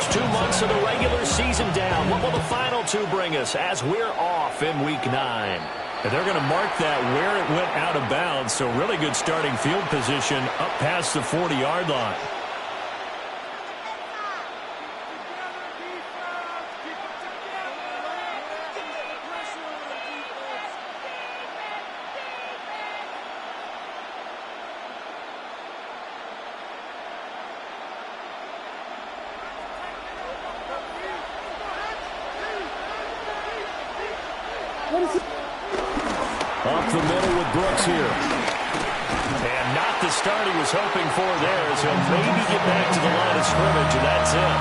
first 2 months of the regular season down. What will the final two bring us as we're off in Week 9? And they're going to mark that where it went out of bounds, so really good starting field position up past the 40-yard line. Up the middle with Brooks here. And not the start he was hoping for there, as he'll maybe get back to the line of scrimmage, and that's it.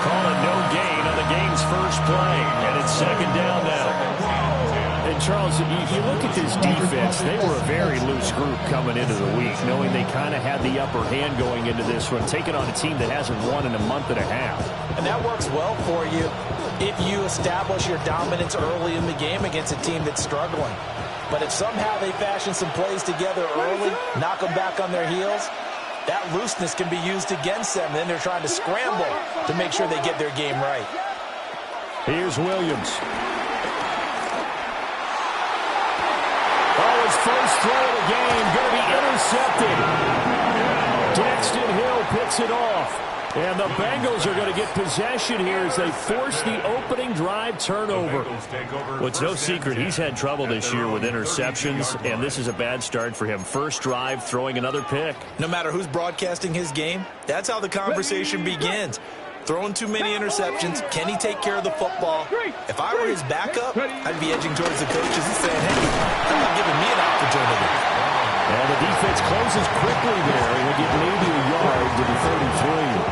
Call it no gain on the game's first play, and it's second down now. And Charles, you look at this defense, they were a very loose group coming into the week, knowing they kind of had the upper hand going into this one, taking on a team that hasn't won in a month and a half. And that works well for you if you establish your dominance early in the game against a team that's struggling. But if somehow they fashion some plays together early, knock them back on their heels, that looseness can be used against them. Then they're trying to scramble to make sure they get their game right. Here's Williams. Oh, his first throw of the game going to be intercepted. Daxton Hill picks it off. And the Bengals are going to get possession here as they force the opening drive turnover. Well, it's no secret he's had trouble this year with interceptions, and this is a bad start for him. First drive, throwing another pick. No matter who's broadcasting his game, that's how the conversation begins. Throwing too many interceptions, can he take care of the football? If I were his backup, I'd be edging towards the coaches and saying, hey, how about giving me an opportunity? And the defense closes quickly there. He'll get maybe a yard to the 33.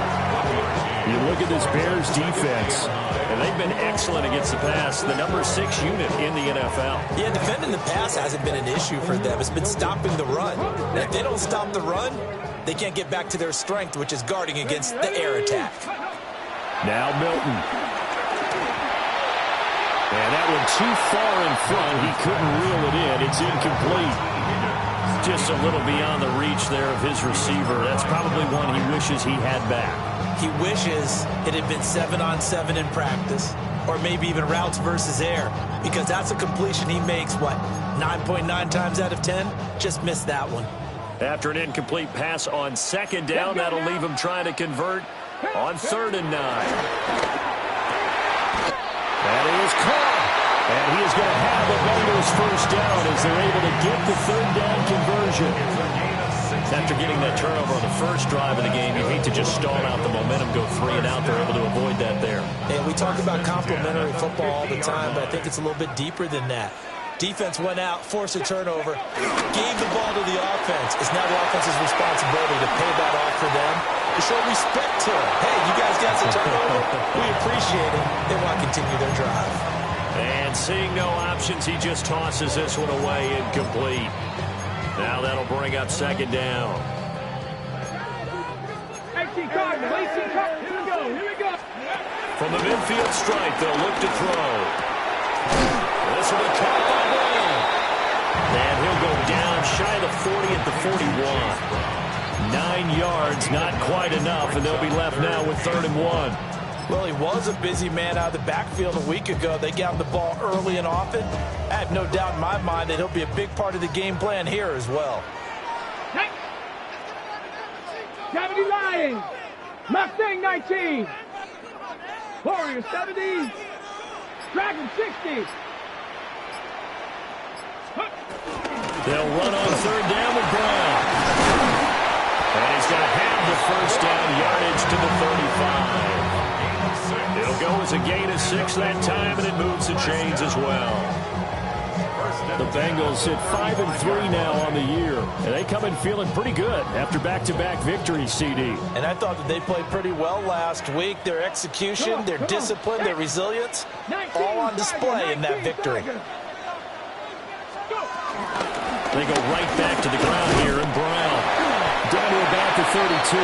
You look at this Bears defense, and they've been excellent against the pass, the number 6 unit in the NFL. Yeah, defending the pass hasn't been an issue for them. It's been stopping the run. And if they don't stop the run, they can't get back to their strength, which is guarding against the air attack. Now Milton. And that one too far in front. He couldn't reel it in. It's incomplete. Just a little beyond the reach there of his receiver. That's probably one he wishes he had back. He wishes it had been 7-on-7 in practice, or maybe even routes versus air, because that's a completion he makes, 9.9 times out of 10? Just missed that one. After an incomplete pass on second down, that'll leave him trying to convert on 3rd and 9. That is caught. And he is going to have the Bengals first down as they're able to get the 3rd down conversion. After getting that turnover on the first drive of the game, you hate to just stall out the momentum, go 3 and out. They're able to avoid that there. And we talk about complementary football all the time, but I think it's a little bit deeper than that. Defense went out, forced a turnover, gave the ball to the offense. It's now the offense's responsibility to pay that off for them, to show respect to them. Hey, you guys got some turnover. We appreciate it. They want to continue their drive. And seeing no options, he just tosses this one away, incomplete. Now that'll bring up 2nd down. Here we go. From the midfield stripe, they'll look to throw. This will be caught by Brown. And he'll go down shy of the 40 at the 41. 9 yards, not quite enough, and they'll be left now with 3rd and 1. Well, he was a busy man out of the backfield a week ago. They got him the ball early and often. I have no doubt in my mind that he'll be a big part of the game plan here as well. Cavity Lions, Mustang 19, Warrior 70, Dragon 60. They'll run on 3rd down with Brown. And he's going to have the first down, yardage to the 35. It'll go as a gain of 6 that time, and it moves the chains as well. The Bengals sit 5-3 now on the year, and they come in feeling pretty good after back-to-back victories, CD. And I thought that they played pretty well last week. Their execution, their discipline, their resilience, all on display in that victory. They go right back to the ground here, and Brown down to about the 32.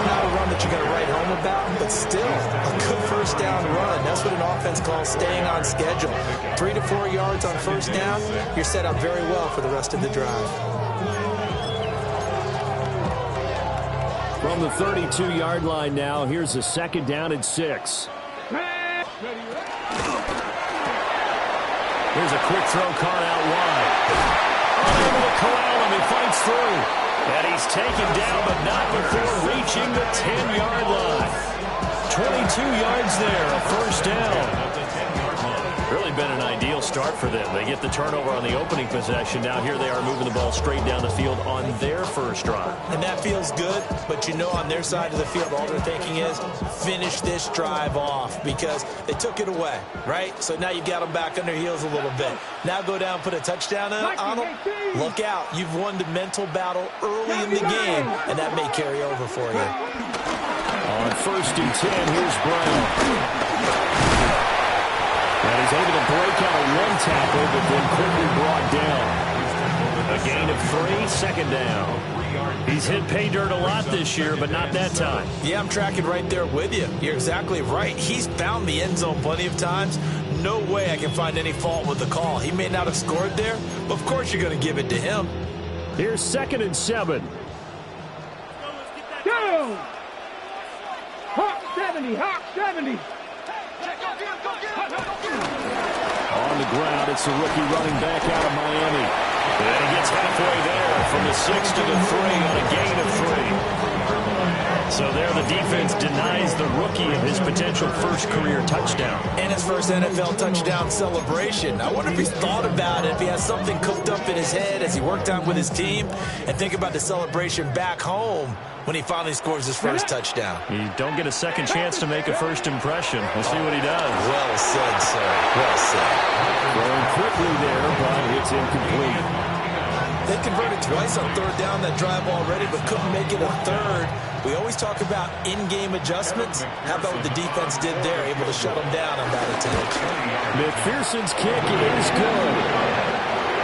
Not a run that you're going to write home about, but still a good first down run. That's what an offense calls staying on schedule. 3 to 4 yards on first down, you're set up very well for the rest of the drive. From the 32-yard line now, here's a 2nd down and 6. Here's a quick throw caught out wide. Unable to corral him. He fights through. And he's taken down, but not before reaching the 10-yard line. 22 yards there, a 1st down. Really been an ideal start for them. They get the turnover on the opening possession. Now here they are moving the ball straight down the field on their first drive. And that feels good, but you know on their side of the field, all they're thinking is finish this drive off because they took it away, right? So now you got them back on their heels a little bit. Now go down, put a touchdown on them. Look out. You've won the mental battle early in the game, and that may carry over for you. On 1st and 10, here's Brown. And he's able to break out of one tackle, but then quickly brought down. A gain of 3, 2nd down. He's hit pay dirt a lot this year, but not that time. Yeah, I'm tracking right there with you. You're exactly right. He's found the end zone plenty of times. No way I can find any fault with the call. He may not have scored there, but of course you're going to give it to him. Here's 2nd and 7. Go! Hawk 70, Hawk 70. On the ground, it's a rookie running back out of Miami. And he gets halfway there from the 6 to the 3 on a gain of 3. So there the defense denies the rookie of his potential first career touchdown. And his first NFL touchdown celebration. I wonder if he's thought about it, if he has something cooked up in his head as he worked out with his team, and think about the celebration back home when he finally scores his first touchdown. You don't get a second chance to make a first impression. We'll see what he does. Well said, sir. Well said. Going quickly there, but it's incomplete. They converted twice on 3rd down that drive already, but couldn't make it a 3rd. We always talk about in-game adjustments. How about what the defense did there, able to shut them down on that attempt. McPherson's kick is good.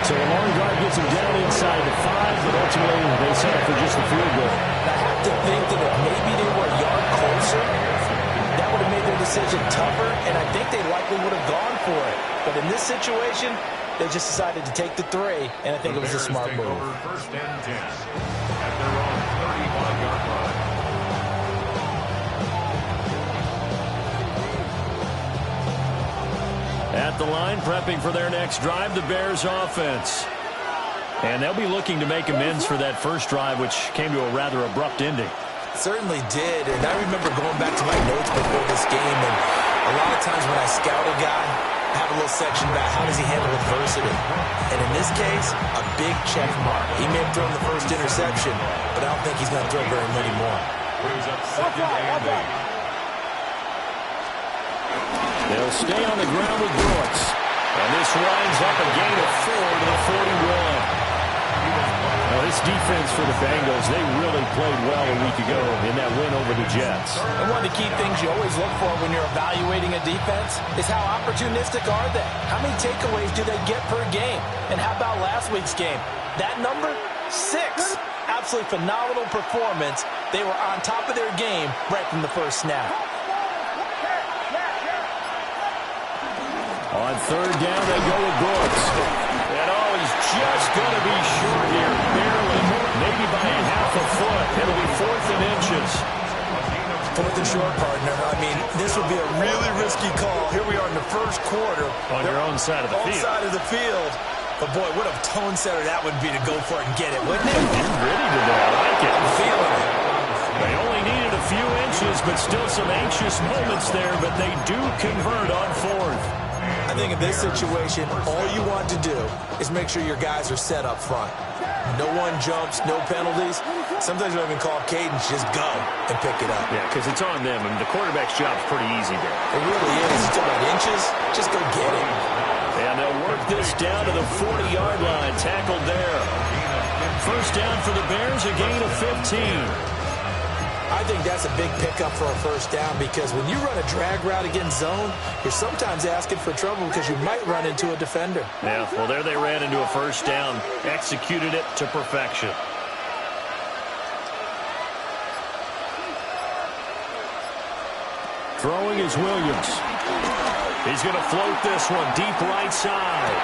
So a long drive gets him down inside the 5, but ultimately they settle for just a field goal. I have to think that if maybe they were a yard closer, that would have made their decision tougher, and I think they likely would have gone for it. But in this situation, they just decided to take the 3, and I think it was a smart move. 1st and 10 at their own 35-yard line. At the line, prepping for their next drive, the Bears offense. And they'll be looking to make amends for that first drive, which came to a rather abrupt ending. Certainly did, and I remember going back to my notes before this game, and a lot of times when I scout a guy, I have a little section about how does he handle adversity. And in this case, a big check mark. He may have thrown the first interception, but I don't think he's going to throw very many more. Brings up 2nd and 8. They'll stay on the ground with Brooks. And this winds up a gain of 4 to the 41. Now, this defense for the Bengals, they really played well a week ago in that win over the Jets. And one of the key things you always look for when you're evaluating a defense is how opportunistic are they? How many takeaways do they get per game? And how about last week's game? That number? 6. Absolutely phenomenal performance. They were on top of their game right from the first snap. On 3rd down, they go with Brooks. And he's just going to be short here, barely, maybe by a half a foot. It'll be 4th and inches. 4th and short, partner. I mean, this would be a really risky call. Here we are in the first quarter. On your own side of the field. On side of the field. But, boy, what a tone setter that would be to go for it and get it, wouldn't it? You're ready today. I like it. I'm feeling it. They only needed a few inches, but still some anxious moments there, but they do convert on 4th. I think in this situation, all you want to do is make sure your guys are set up front. No one jumps, no penalties. Sometimes you don't even call cadence, just go and pick it up. Yeah, because it's on them, and the quarterback's job is pretty easy there. It really is. It's about inches. Just go get it. And they'll work this down to the 40-yard line, tackled there. First down for the Bears, a gain of 15. I think that's a big pickup for a first down because when you run a drag route against zone, you're sometimes asking for trouble because you might run into a defender. Yeah, well, there they ran into a first down, executed it to perfection. Throwing is Williams. He's going to float this one deep right side.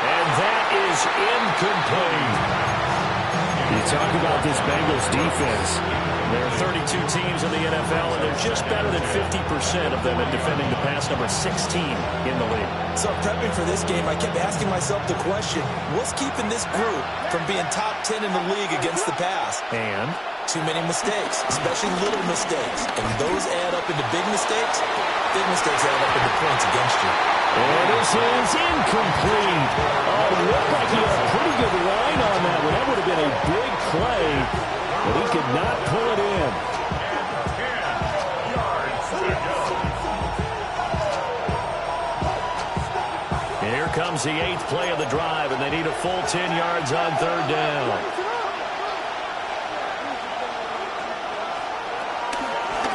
And that is incomplete. You talk about this Bengals defense. There are 32 teams in the NFL, and they're just better than 50% of them at defending the pass, number 16 in the league. So prepping for this game, I kept asking myself the question, what's keeping this group from being top 10 in the league against the pass? And too many mistakes, especially little mistakes. And those add up into big mistakes. Big mistakes add up into points against you. And this is incomplete. Oh, looked like he had a pretty good line on that one. That would have been a big play, but he could not pull it in. 10 yards to go. here comes the 8th play of the drive, and they need a full 10 yards on 3rd down.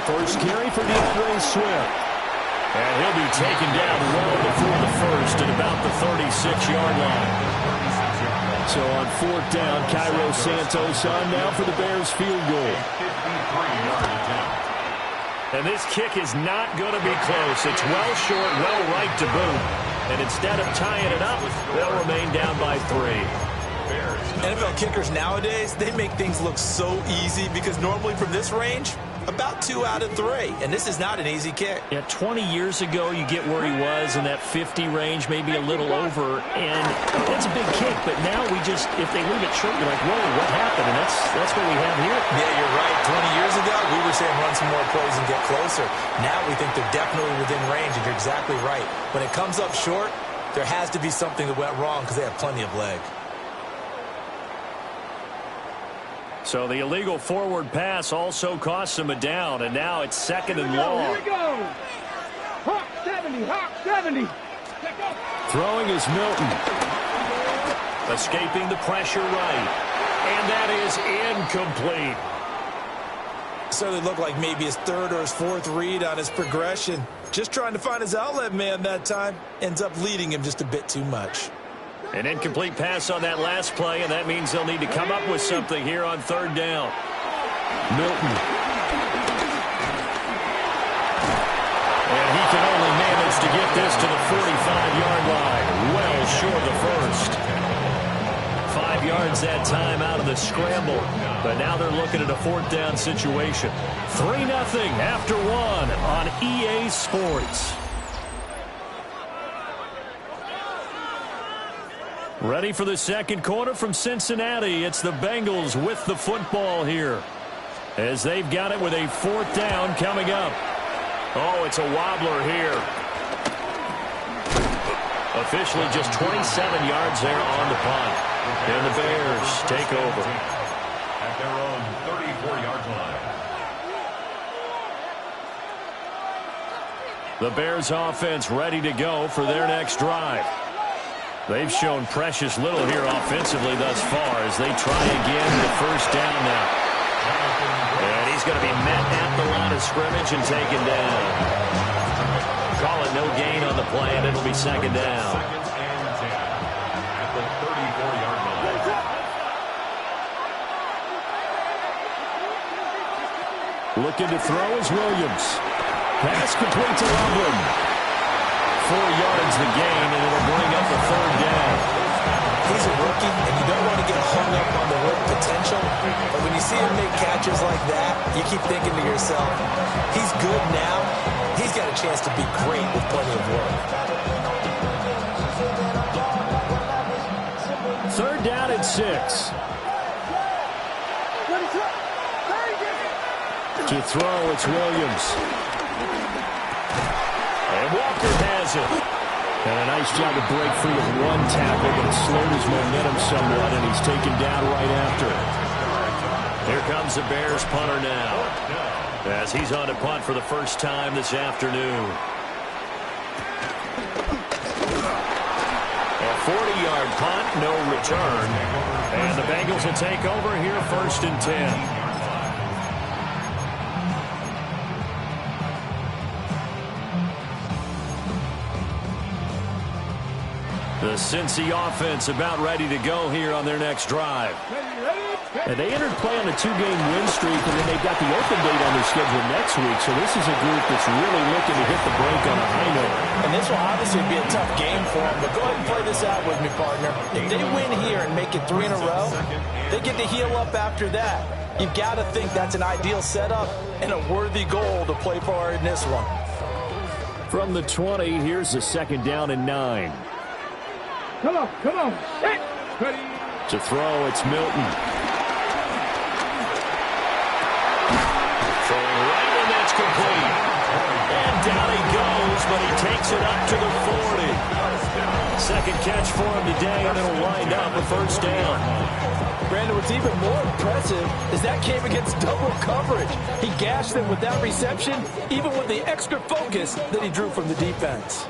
First carry for DeAndre Swift. And he'll be taken down well before the first at about the 36-yard line. So on 4th down, Cairo Santos on now for the Bears field goal. 53-yard attempt. And this kick is not going to be close. It's well short, well right to boot. And instead of tying it up, they'll remain down by 3. NFL kickers nowadays, they make things look so easy because normally from this range, about 2 out of 3. And this is not an easy kick. Yeah, 20 years ago, you get where he was in that 50 range, maybe a little over. And that's a big kick. But now we just, if they leave it short, you're like, whoa, what happened? And that's what we have here. Yeah, you're right. 20 years ago, we were saying run some more plays and get closer. Now we think they're definitely within range, and you're exactly right. When it comes up short, there has to be something that went wrong because they have plenty of leg. So the illegal forward pass also costs him a down, and now it's 2nd and long. Here we go. Hawk 70, Hawk 70. Throwing is Milton. Escaping the pressure right. And that is incomplete. So it looked like maybe his 3rd or his 4th read on his progression. Just trying to find his outlet man that time. Ends up leading him just a bit too much. An incomplete pass on that last play, and that means they'll need to come up with something here on 3rd down. Milton. And he can only manage to get this to the 45-yard line. Well short of the first. 5 yards that time out of the scramble. But now they're looking at a 4th down situation. 3-0 after 1 on EA Sports. Ready for the second quarter from Cincinnati. It's the Bengals with the football here, as they've got it with a 4th down coming up. Oh, it's a wobbler here. Officially just 27 yards there on the punt. And the Bears take over. At their own 34-yard line. The Bears offense ready to go for their next drive. They've shown precious little here offensively thus far as they try again the 1st down now. And he's going to be met at the line of scrimmage and taken down. Call it no gain on the play, and it'll be 2nd down. 2nd and 10 at the 34-yard line. Looking to throw is Williams. Pass complete to Loveland. 4 yards the gain, and it'll bring up the 3rd down. He's a rookie, and you don't want to get hung up on the work potential. But when you see him make catches like that, you keep thinking to yourself, he's good now. He's got a chance to be great with plenty of work. 3rd down and 6. To throw, it's Williams. And Walker has it. And a nice job to break free of 1 tackle, but it slowed his momentum somewhat, and he's taken down right after it. Here comes the Bears punter now, as he's on to punt for the first time this afternoon. A 40-yard punt, no return. And the Bengals will take over here 1st and 10. The Cincy offense about ready to go here on their next drive. Ready, go. And they entered play on a 2-game win streak, and then they've got the open date on their schedule next week. So this is a group that's really looking to hit the break on a high note. And this will obviously be a tough game for them, but go ahead and play this out with me, partner. If they win here and make it 3 in a row, they get to heal up after that. You've got to think that's an ideal setup and a worthy goal to play for in this one. From the 20, here's a 2nd down and 9. Come on, come on. Hit. Ready. To throw, it's Milton. Throwing right, and that's complete. And down he goes, but he takes it up to the 40. Second catch for him today, and it'll wind up a 1st down. Brandon, what's even more impressive is that came against double coverage. He gashed them with that reception, even with the extra focus that he drew from the defense.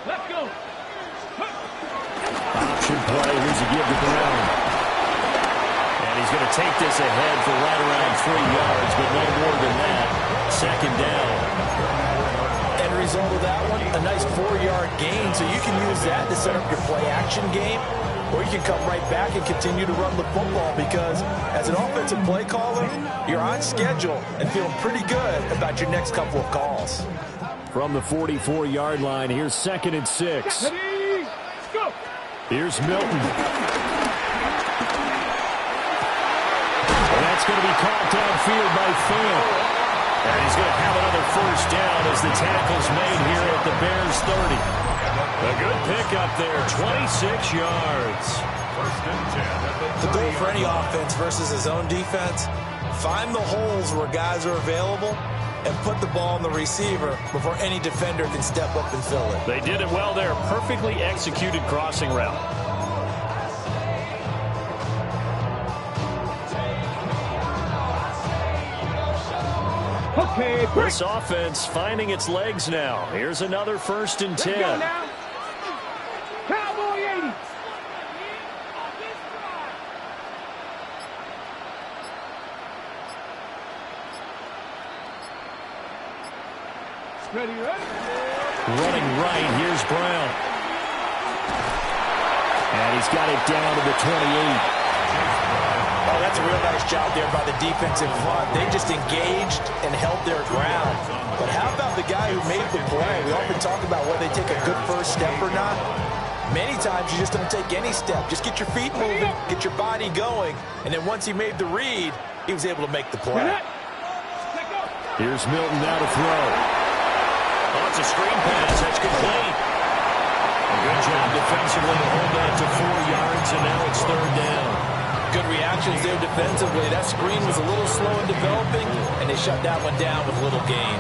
Let's go. Option play, here's a give to Brown. And he's going to take this ahead for right around 3 yards, but no more than that. 2nd down. End result of that one, a nice 4-yard gain, so you can use that to set up your play-action game, or you can come right back and continue to run the football because as an offensive play caller, you're on schedule and feeling pretty good about your next couple of calls. From the 44-yard line, here's 2nd and 6. Ready. Go. Here's Milton. And that's going to be caught downfield by Fant. And he's going to have another 1st down as the tackle's made here at the Bears 30. A good pickup there, 26 yards. 1st and 10. The goal for any offense versus his own defense, find the holes where guys are available and put the ball on the receiver before any defender can step up and fill it. They did it well there. Perfectly executed crossing route. Okay, break. This offense finding its legs now. Here's another 1st and 10. Let's go now. Cowboy 80. Ready, ready. Running right, here's Brown. And he's got it down to the 28. Oh, that's a real nice job there by the defense in front. They just engaged and held their ground. But how about the guy who made the play? We often talk about whether they take a good first step or not. Many times you just don't take any step. Just get your feet moving, get your body going, and then once he made the read, he was able to make the play. Here's Milton now to throw. Oh, it's a screen pass. That's complete. A good job defensively to hold that to 4 yards, and now it's 3rd down. Good reactions there defensively. That screen was a little slow in developing, and they shut that one down with little gain.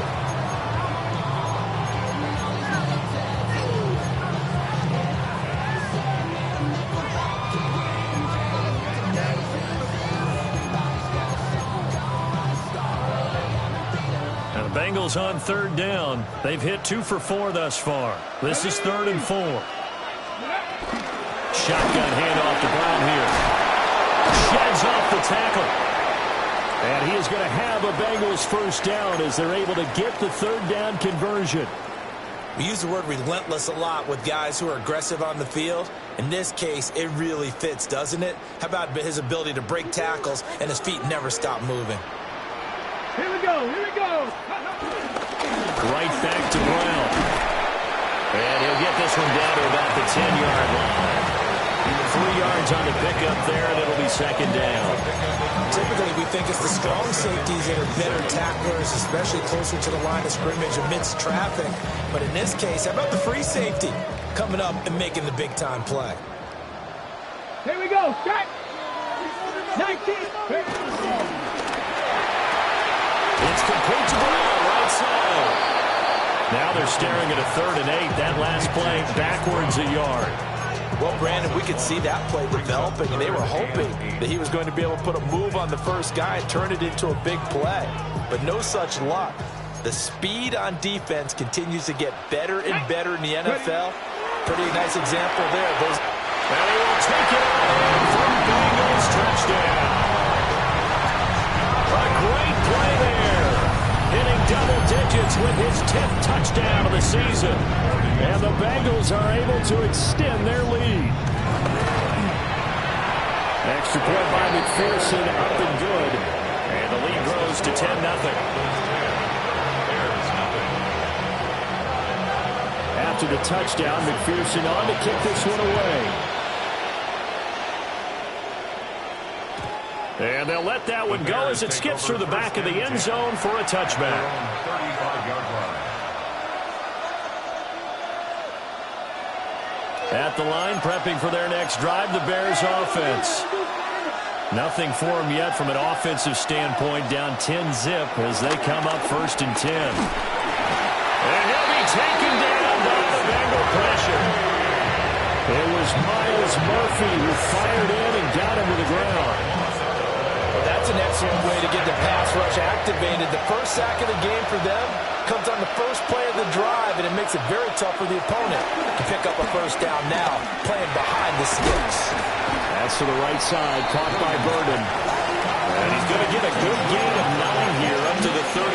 Now the Bengals on 3rd down. They've hit 2 for 4 thus far. This is 3rd and 4. Shotgun handoff to Brown here. Sheds off the tackle. And he is going to have a Bengals 1st down as they're able to get the 3rd down conversion. We use the word relentless a lot with guys who are aggressive on the field. In this case, it really fits, doesn't it? How about his ability to break tackles and his feet never stop moving? Here we go, here we go. Right back to Brown. And he'll get this one down to about the 10-yard line. 3 yards on the pickup there, and it'll be 2nd down. Typically, we think it's the strong safeties that are better tacklers, especially closer to the line of scrimmage amidst traffic. But in this case, how about the free safety coming up and making the big-time play? Here we go, strike. 19. It's complete to Brown, right side. Now they're staring at a 3rd and 8. That last play backwards a yard. Well, Brandon, we could see that play developing, and they were hoping that he was going to be able to put a move on the first guy and turn it into a big play. But no such luck. The speed on defense continues to get better and better in the NFL. Pretty nice example there. And he will take it out for Bengals touchdown. A great play there. Hitting double digits with his 10th touchdown of the season. And the Bengals are able to extend their lead. Extra point by McPherson, up and good. And the lead grows to 10-0. After the touchdown, McPherson on to kick this one away. And they'll let that one go as it skips through the back of the end zone for a touchback. 35-yard line. At the line, prepping for their next drive, the Bears offense. Nothing for them yet from an offensive standpoint, down 10-zip as they come up 1st and 10. And he'll be taken down by the Bengal pressure. It was Myles Murphy who fired in and got him to the ground. Well, that's an excellent way to get the pass rush activated. The first sack of the game for them comes on the first play of the drive, and it makes it very tough for the opponent to pick up a first down now, playing behind the sticks. That's to the right side, caught by Burden. And he's going to get a good gain of 9 here, up to the 34.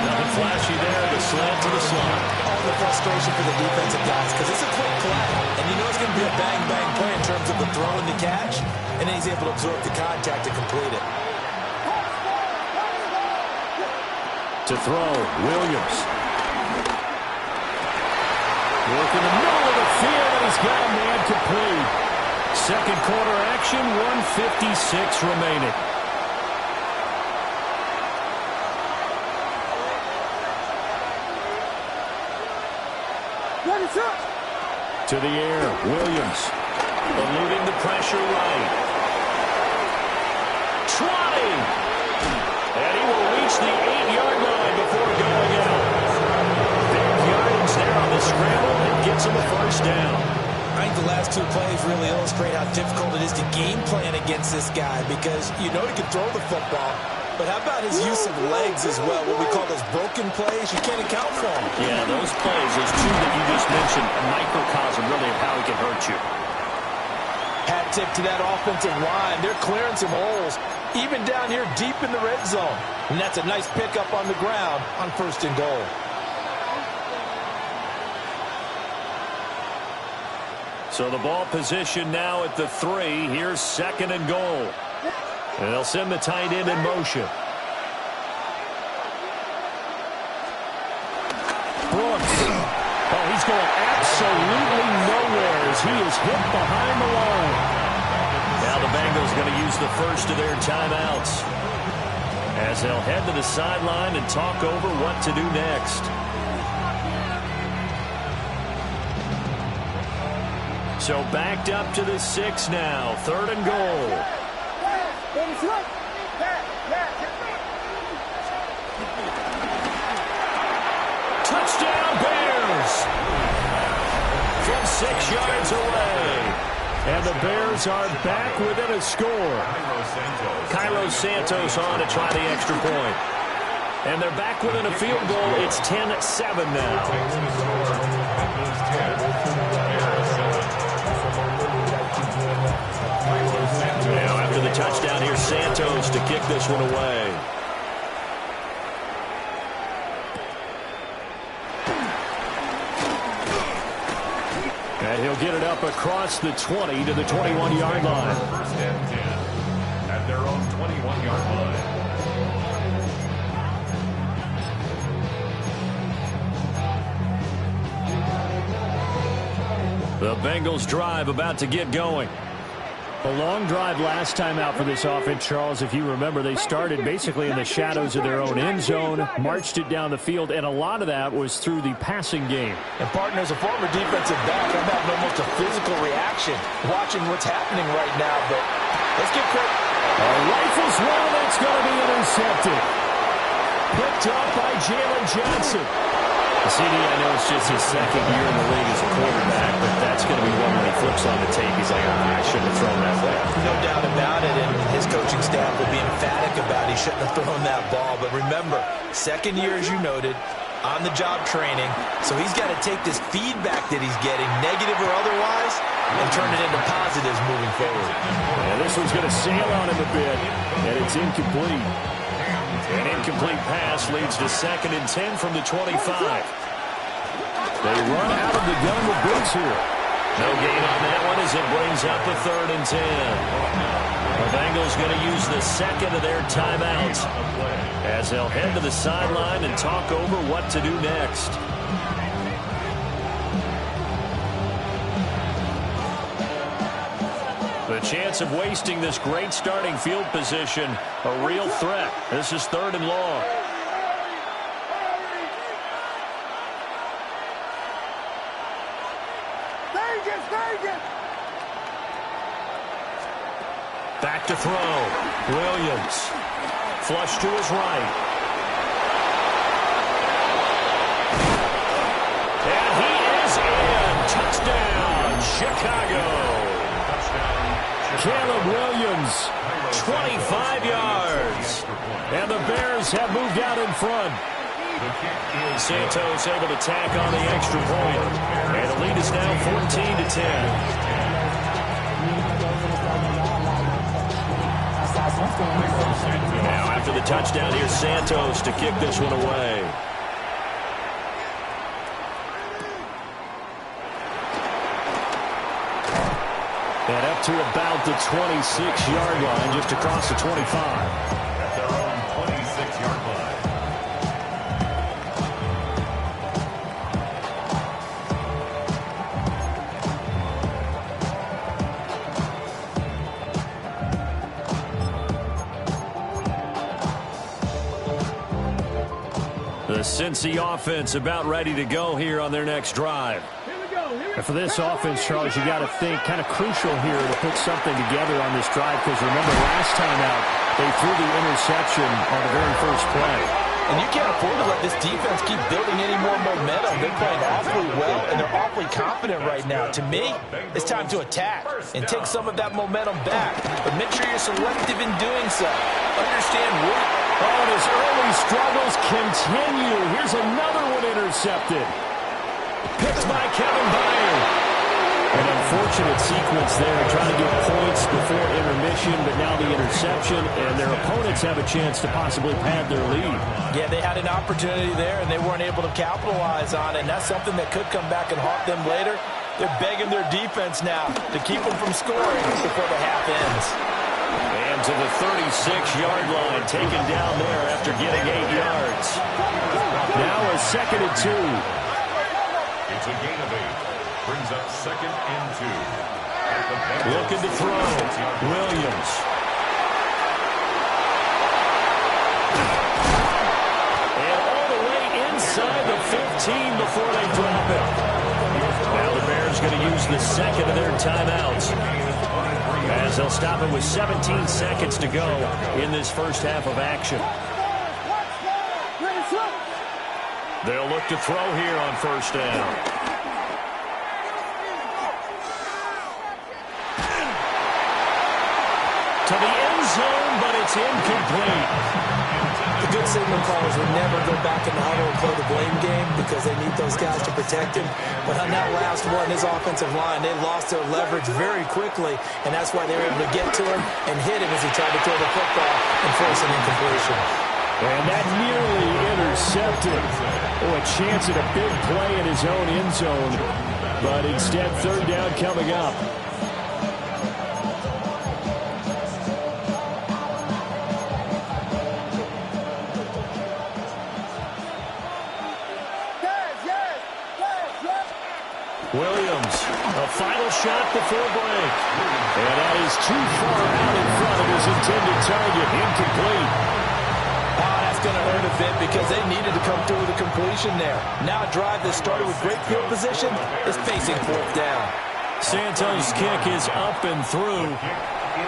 Nothing flashy there, the slant to the slot. All the frustration for the defensive guys, because it's a quick play, and you know it's going to be a bang-bang play in terms of the throw and the catch, and then he's able to absorb the contact to complete it. To throw, Williams. Work in the middle of the field, and he's got a man complete. Second quarter action, 1:56 remaining. To the air, Williams. Eluding the pressure right. Trotting. And he will reach the 8-yard line before going out. Big yardage there on the scramble and gets him a first down. I think the last two plays really illustrate how difficult it is to game plan against this guy, because you know he can throw the football, but how about his use of legs as well, what we call those broken plays? You can't account for them. Yeah, those plays, those two that you just mentioned, a microcosm really of how he can hurt you. Hat tip to that offensive line. They're clearing some holes, even down here deep in the red zone. And that's a nice pickup on the ground on 1st and goal. So the ball position now at the 3. Here's 2nd and goal. And they'll send the tight end in motion. Brooks. Oh, he's going absolutely nowhere as he is hit behind the line. Now the Bengals going to use the first of their timeouts as they'll head to the sideline and talk over what to do next. So backed up to the 6 now. 3rd and goal. Touchdown Bears! From 6 yards away. And the Bears are back within a score. Cairo Santos on to try the extra point. And they're back within a field goal. It's 10-7 now. Now after the touchdown, here's Santos to kick this one away. And he'll get it up across the 20 to the 21-yard line. 1st and 10 at their own 21-yard line. The Bengals drive about to get going. A long drive last time out for this offense, Charles. If you remember, they started basically in the shadows of their own end zone, marched it down the field, and a lot of that was through the passing game. And, partner, as a former defensive back, I'm having almost a physical reaction watching what's happening right now. But let's get quick. A rifles one that's going to be intercepted. Picked up by Jalen Johnson. CD, I know it's just his 2nd year in the league as a quarterback, but that's going to be one when he flips on the tape. He's like, I shouldn't have thrown that way. No doubt about it, and his coaching staff will be emphatic about he shouldn't have thrown that ball. But remember, 2nd year, as you noted, on-the-job training, so he's got to take this feedback that he's getting, negative or otherwise, and turn it into positives moving forward. And this one's going to sail on him a bit, and it's incomplete. An incomplete pass leads to 2nd and 10 from the 25. They run out of the gun with Brooks here. No gain on that one as it brings up a 3rd and 10. The Bengals going to use the second of their timeouts as they'll head to the sideline and talk over what to do next. The chance of wasting this great starting field position, a real threat. This is 3rd and long. Back to throw. Williams. Flush to his right. And he is in. Touchdown, Chicago. Caleb Williams, 25 yards. And the Bears have moved out in front. Santos able to tack on the extra point. And the lead is now 14-10. Now after the touchdown, here's Santos to kick this one away. And up to about the 26-yard line, just across the 25. At their own 26-yard line. The Cincy offense about ready to go here on their next drive. And for this offense, Charles, you got to think kind of crucial here to put something together on this drive, because remember last time out they threw the interception on the very first play. And you can't afford to let this defense keep building any more momentum. They're playing awfully well, and they're awfully confident right now. To me, it's time to attack and take some of that momentum back. But make sure you're selective in doing so. Understand what... Oh, and his early struggles continue. Here's another one intercepted. Picked by Kevin Byard. An unfortunate sequence there, trying to get points before intermission, but now the interception, and their opponents have a chance to possibly pad their lead. Yeah, they had an opportunity there, and they weren't able to capitalize on it, and that's something that could come back and haunt them later. They're begging their defense now to keep them from scoring before the half ends. And to the 36-yard line, taken down there after getting 8 yards. Now a 2nd and 2. It's a gain of 8. Brings up 2nd and 2. Looking to throw. Williams. And all the way inside the 15 before they drop it. Now the Bears going to use the second of their timeouts, as they'll stop it with 17 seconds to go in this first half of action. They'll look to throw here on first down. To the end zone, but it's incomplete. The good signal callers would never go back in the huddle and play the blame game because they need those guys to protect him. But on that last one, his offensive line, they lost their leverage very quickly, and that's why they were able to get to him and hit him as he tried to throw the football and force an incompletion. And that nearly intercepted. Oh, a chance at a big play in his own end zone, but instead 3rd down coming up. Williams, a final shot before break. And that is too far out in front of his intended target. Incomplete. Oh, that's going to hurt a bit because they needed to come through with a completion there. Now a drive that started with great field position is facing 4th down. Santos' kick is up and through.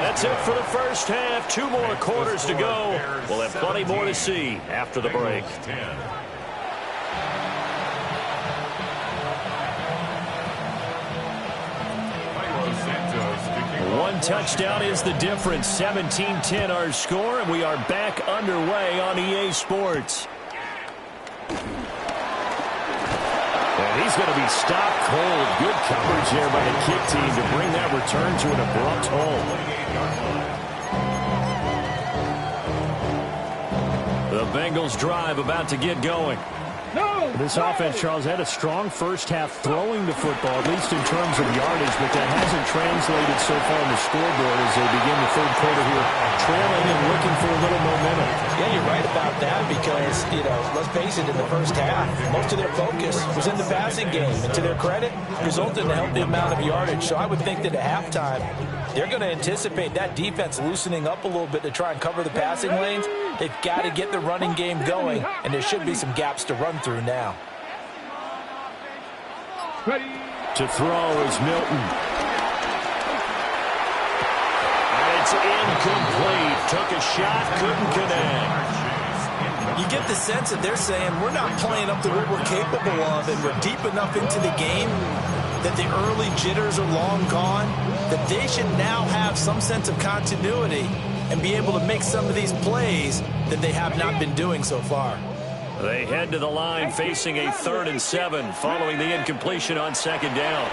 That's it for the first half. 2 more quarters to go. We'll have plenty more to see after the break. One touchdown is the difference. 17-10 our score, and we are back underway on EA Sports. And he's going to be stopped cold. Good coverage there by the kick team to bring that return to an abrupt halt. The Bengals drive about to get going. No. This offense, Charles, had a strong first half throwing the football, at least in terms of yardage, but that hasn't translated so far on the scoreboard as they begin the third quarter here, trailing and looking for a little momentum. Yeah, you're right about that because, let's face it, in the first half, most of their focus was in the passing game. And to their credit, resulted in a healthy amount of yardage. So I would think that at halftime, they're going to anticipate that defense loosening up a little bit to try and cover the passing lanes. They've got to get the running game going, and there should be some gaps to run through now. To throw is Milton. It's incomplete. Took a shot, couldn't connect. You get the sense that they're saying we're not playing up to what we're capable of, and we're deep enough into the game that the early jitters are long gone, that they should now have some sense of continuity and be able to make some of these plays that they have not been doing so far. They head to the line facing a 3rd and 7 following the incompletion on 2nd down.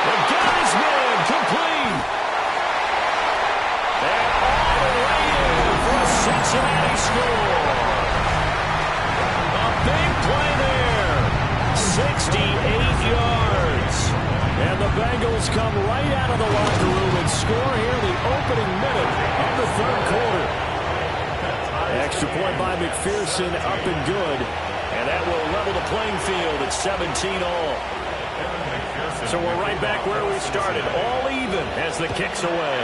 The guy's man, complete. And all the way in for a Cincinnati score. A big play there. 68 yards. And the Bengals come right out of the locker room and score here the opening minute of the 3rd quarter. Extra point by McPherson, up and good. And that will level the playing field at 17 all. So we're right back where we started, all even as the kick's away.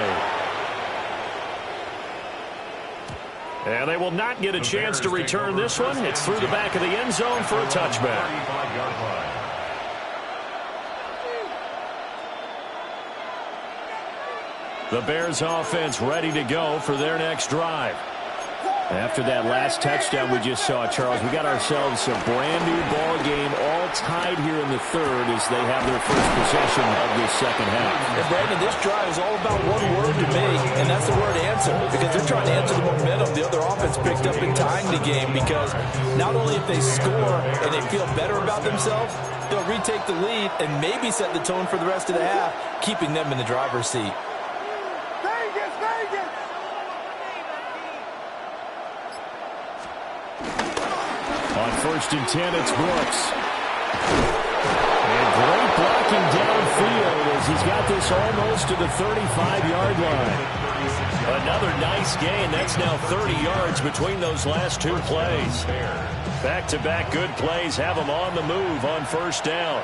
And they will not get a chance to return this one. It's through the back of the end zone for a touchback. The Bears offense ready to go for their next drive. After that last touchdown we just saw, Charles, we got ourselves a brand-new ball game, all tied here in the 3rd as they have their first possession of this 2nd half. And Brandon, this drive is all about one word to me, and that's the word answer, because they're trying to answer the momentum the other offense picked up in tying the game, because not only if they score and they feel better about themselves, they'll retake the lead and maybe set the tone for the rest of the half, keeping them in the driver's seat. On 1st and 10, it's Brooks. And great blocking downfield as he's got this almost to the 35-yard line. Another nice gain. That's now 30 yards between those last 2 plays. Back-to-back good plays have them on the move on 1st down.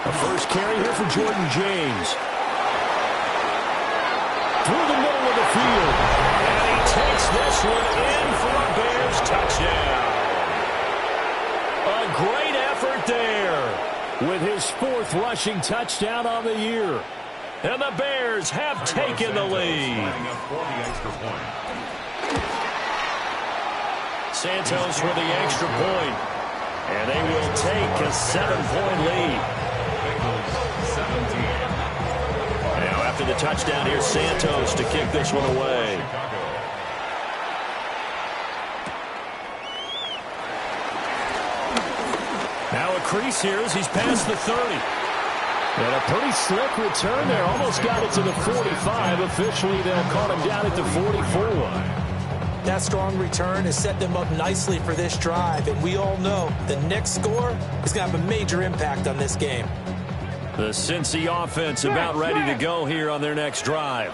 A first carry here for Jordan James. Through the middle of the field. And he takes this one in for a Bears touchdown. A great effort there with his 4th rushing touchdown on the year. And the Bears have taken the lead. Santos for the extra point. And they will take a 7-point lead. Now after the touchdown, here's Santos to kick this one away. Now a crease here as he's past the 30. And a pretty slick return there. Almost got it to the 45. Officially, they'll call him down at the 44. That strong return has set them up nicely for this drive, and we all know the next score is going to have a major impact on this game. The Cincy offense about ready to go here on their next drive.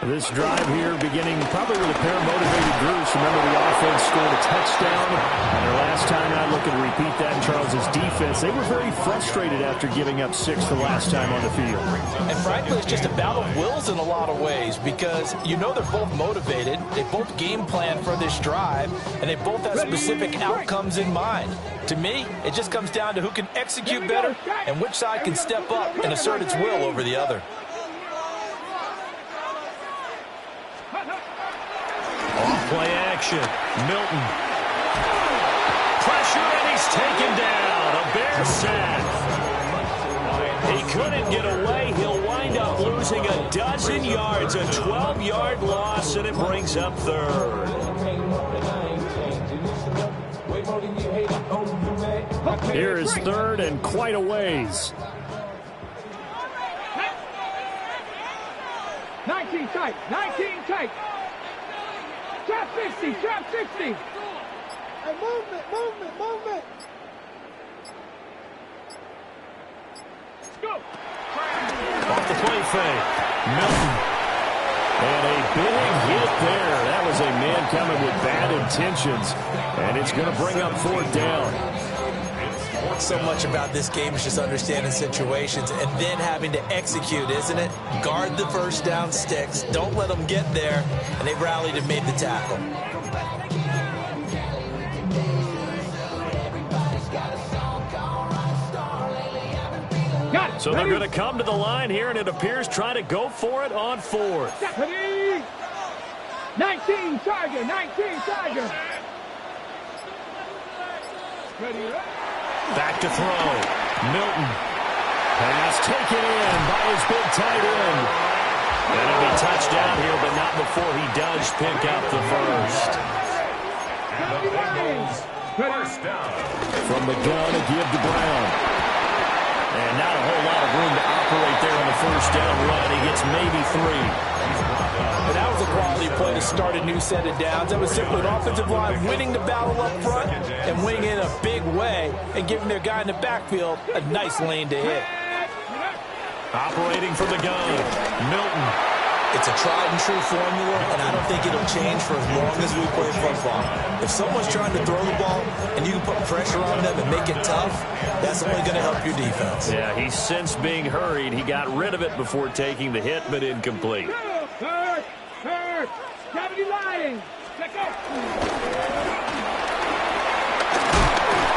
This drive here beginning probably with a pair of motivated groups. Remember, the offense scored a touchdown. And their last time out, looking to repeat that in Charles's defense. They were very frustrated after giving up 6 the last time on the field. And frankly, it's just a battle of wills in a lot of ways because you know they're both motivated. They both game plan for this drive, and they both have specific outcomes in mind. To me, it just comes down to who can execute better and which side can step up and assert its will over the other. Play action. Milton. Pressure, and he's taken down. A Bear sack. He couldn't get away. He'll wind up losing a dozen yards. A 12-yard loss, and it brings up 3rd. Here is 3rd and quite a ways. 19. 19 tight. 19 tight. Trap 60. Trap 60. Hey, movement. Go. Off the play fake. Milton. And a big hit there. That was a man coming with bad intentions. And it's going to bring up 4th down. So much about this game is just understanding situations and then having to execute, isn't it? Guard the first down sticks. Don't let them get there. And they rallied and made the tackle. So they're going to come to the line here, and it appears trying to go for it on 4th. 19 Tiger. 19 Tiger. Back to throw. Milton. Pass taken in by his big tight end. And it'll be touchdown here, but not before he does pick up the first. And the Bengals, first down. From the gun, a give to Brown. And not a whole lot of room to operate there on the first down run. He gets maybe 3. But that was a quality play to start a new set of downs. That was simply an offensive line winning the battle up front and winning in a big way and giving their guy in the backfield a nice lane to hit. Operating from the gun, Milton. It's a tried and true formula, and I don't think it'll change for as long as we play football. If someone's trying to throw the ball and you can put pressure on them and make it tough, that's only going to help your defense. Yeah, he's since being hurried. He got rid of it before taking the hit, but incomplete. Hurt. Gravity line. Check out.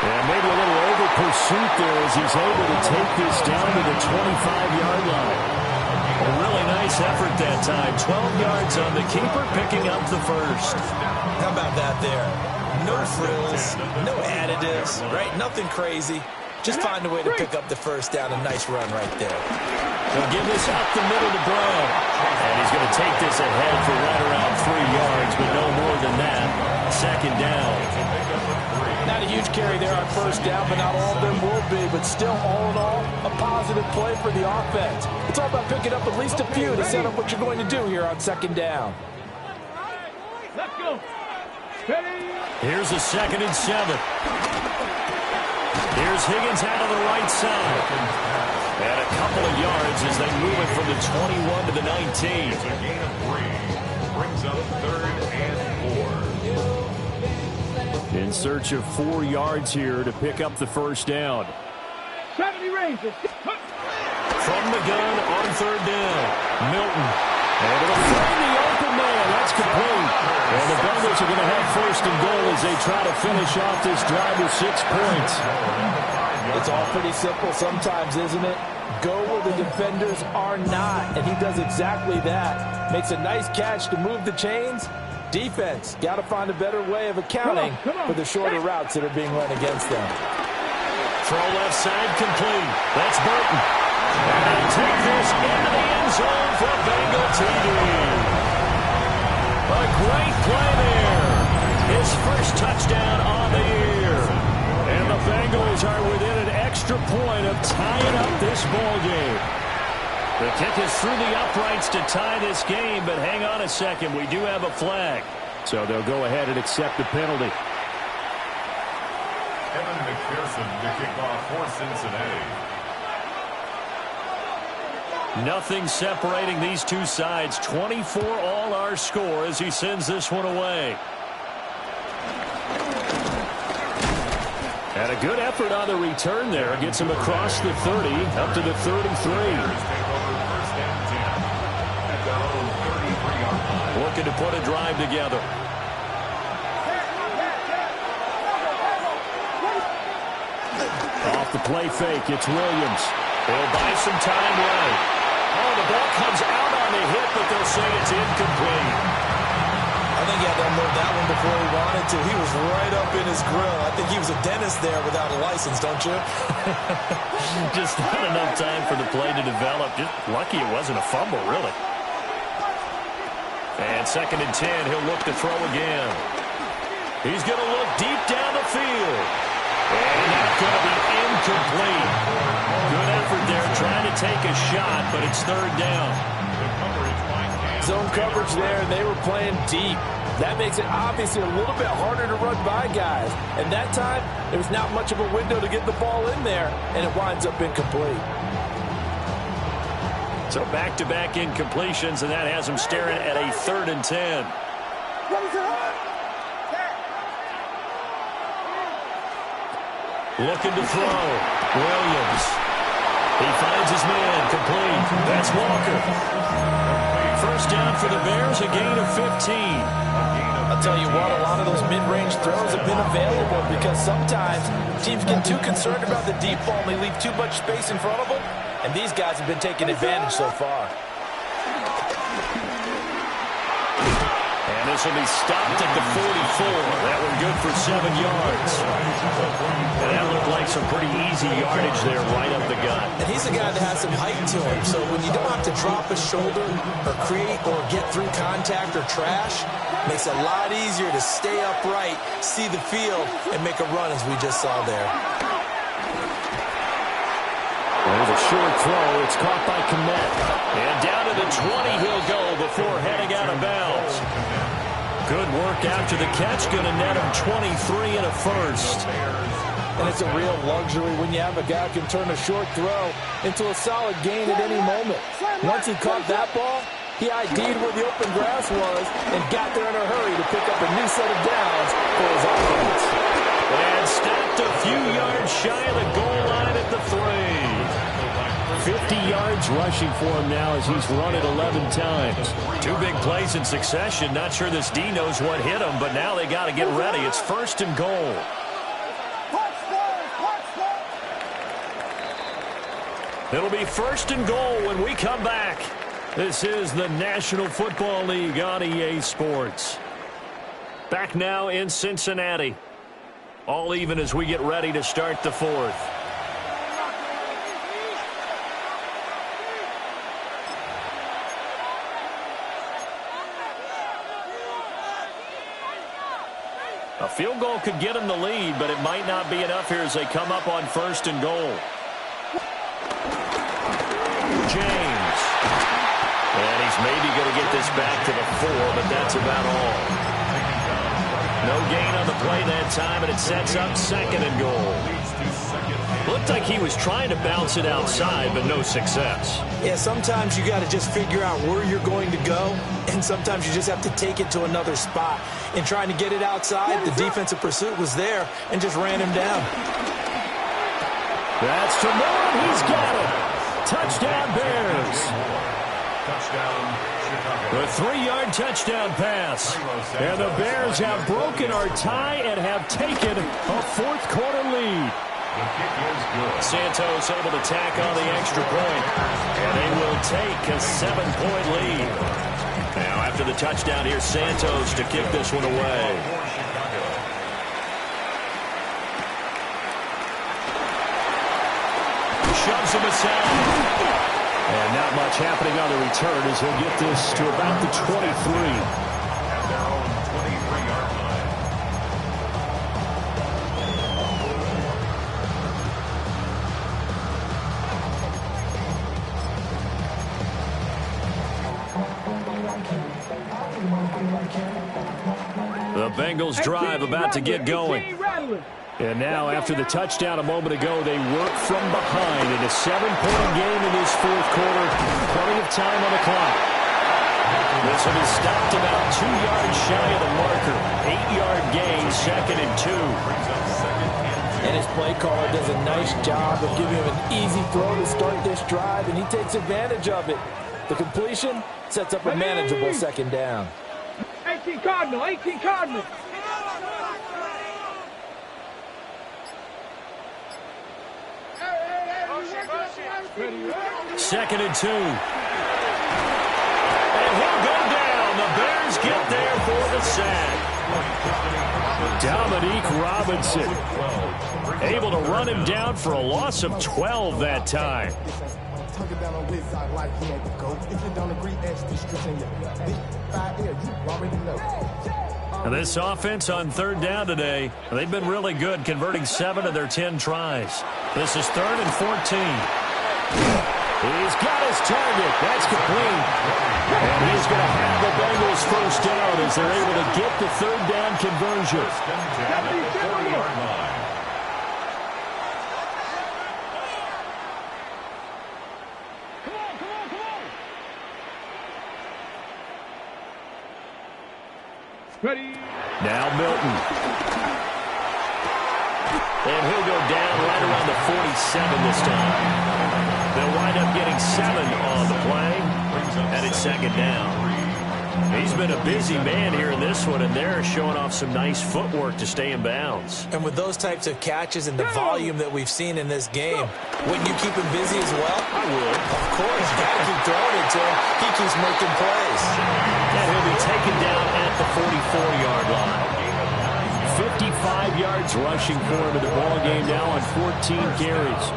Yeah, maybe a little over pursuit there as he's able to take this down to the 25-yard line. A really nice effort that time. 12 yards on the keeper, picking up the first. How about that there? No frills, no additives, right? Nothing crazy. Just find a way to pick up the first down. A nice run right there. They'll give this up the middle to Brown. And he's going to take this ahead for right around 3 yards, but no more than that. Second down. Not a huge carry there on first down, but not all of them will be. But still, all in all, a positive play for the offense. It's all about picking up at least a few to set up what you're going to do here on second down. Let's go. Here's a 2nd and 7. Here's Higgins out on the right side. And a couple of yards as they move it from the 21 to the 19. It's a gain of 3. Brings up 3rd and 4. In search of 4 yards here to pick up the first down. 70 Rangers. From the gun on 3rd down. Milton. And it'll find the open man. That's complete. And the Bengals are going to have 1st and goal as they try to finish off this drive with 6 points. It's all pretty simple sometimes, isn't it? Go where the defenders are not, and he does exactly that. Makes a nice catch to move the chains. Defense, got to find a better way of accounting for the shorter routes that are being run against them. Throw left side complete. That's Burton. And they take this into the end zone for Bengal TD. A great play there. His first touchdown on the year. And the Bengals are within an extra point of tying up this ball game. The kick is through the uprights to tie this game, but hang on a second. We do have a flag. So they'll go ahead and accept the penalty. Evan McPherson to kick off for Cincinnati. Nothing separating these two sides. 24 all our score as he sends this one away. And a good effort on the return there. Gets him across the 30 up to the 33. Looking to put a drive together. Off the play fake, it's Williams. He'll buy some time right. Oh, the ball comes out on the hit, but they'll say it's incomplete. I think he had to unload that one before he wanted to. He was right up in his grill. I think he was a dentist there without a license, don't you? Just not enough time for the play to develop. Just lucky it wasn't a fumble, really. And 2nd and 10, he'll look to throw again. He's going to look deep down the field. And that's going to be incomplete. Good effort there trying to take a shot, but it's 3rd down. zone coverage there, and they were playing deep. That makes it obviously a little bit harder to run by guys. And that time, there's not much of a window to get the ball in there, and it winds up incomplete. So back-to-back incompletions, and that has him staring at a 3rd and 10. Looking to throw. Williams. He finds his man. Complete. That's Walker. First down for the Bears, a gain of 15. I'll tell you what, a lot of those mid-range throws have been available because sometimes teams get too concerned about the deep ball and they leave too much space in front of them, and these guys have been taking advantage so far. And this will be stopped at the 44. That one good for 7 yards. And that looked like some pretty easy yardage there right up the gut. And he's a guy that has some height to him, so when you don't have to drop a shoulder or create or get through contact or trash, makes it a lot easier to stay upright, see the field, and make a run as we just saw there. There's a short throw. It's caught by Kmet. And down to the 20 he'll go before heading out of bounds. Good work after the catch. Going to net him 23 and a first. And it's a real luxury when you have a guy who can turn a short throw into a solid gain at any moment. Once he caught that ball, he ID'd where the open grass was and got there in a hurry to pick up a new set of downs for his offense. And stopped a few yards shy of the goal line at the 3. 50 yards rushing for him now as he's run it 11 times. 2 big plays in succession. Not sure this D knows what hit him, but now they got to get ready. It's 1st and goal. It'll be 1st and goal when we come back. This is the National Football League on EA Sports. Back now in Cincinnati. All even as we get ready to start the 4th. A field goal could get them the lead, but it might not be enough here as they come up on 1st and goal. James. And he's maybe going to get this back to the 4, but that's about all. No gain on the play that time, and it sets up 2nd and goal. Looked like he was trying to bounce it outside, but no success. Yeah, sometimes you got to just figure out where you're going to go, and sometimes you just have to take it to another spot. In trying to get it outside, the defensive pursuit was there and just ran him down. That's Tremont. He's got it. Touchdown, Bears. Touchdown, Chicago. The 3-yard touchdown pass. And the Bears have broken our tie and have taken a 4th quarter lead. The kick is good. Santos able to tack on the extra point. And they will take a 7-point lead. Now after the touchdown, here's Santos to kick this one away. Shoves him aside. And not much happening on the return as he'll get this to about the 23. At their own 23-yard line. The Bengals drive about to get going. And now, after the touchdown a moment ago, they work from behind in a 7-point game in this 4th quarter. Plenty of time on the clock. This will be stopped about 2 yards shy of the marker. 8-yard gain, 2nd and 2. And his play caller does a nice job of giving him an easy throw to start this drive, and he takes advantage of it. The completion sets up a manageable 2nd down. 18 Cardinal, 18 Cardinal. Second and 2. And he'll go down. The Bears get there for the sack. Dominique Robinson able to run him down for a loss of 12 that time. And this offense on 3rd down today, they've been really good, converting 7 of their 10 tries. This is 3rd and 14. He's got his target. That's complete. And he's going to have the Bengals first down as they're able to get the third down conversion. Ready. Now Milton. And he'll go down right around the 47 this time. They'll wind up getting 7 on the play, and it's second down. He's been a busy man here in this one, and they're showing off some nice footwork to stay in bounds. And with those types of catches and the volume that we've seen in this game, wouldn't you keep him busy as well? I would. Of course, you got to keep throwing it to him. He keeps making plays. And he'll be taken down at the 44-yard line. 55 yards rushing for him in the ball game now on 14 carries.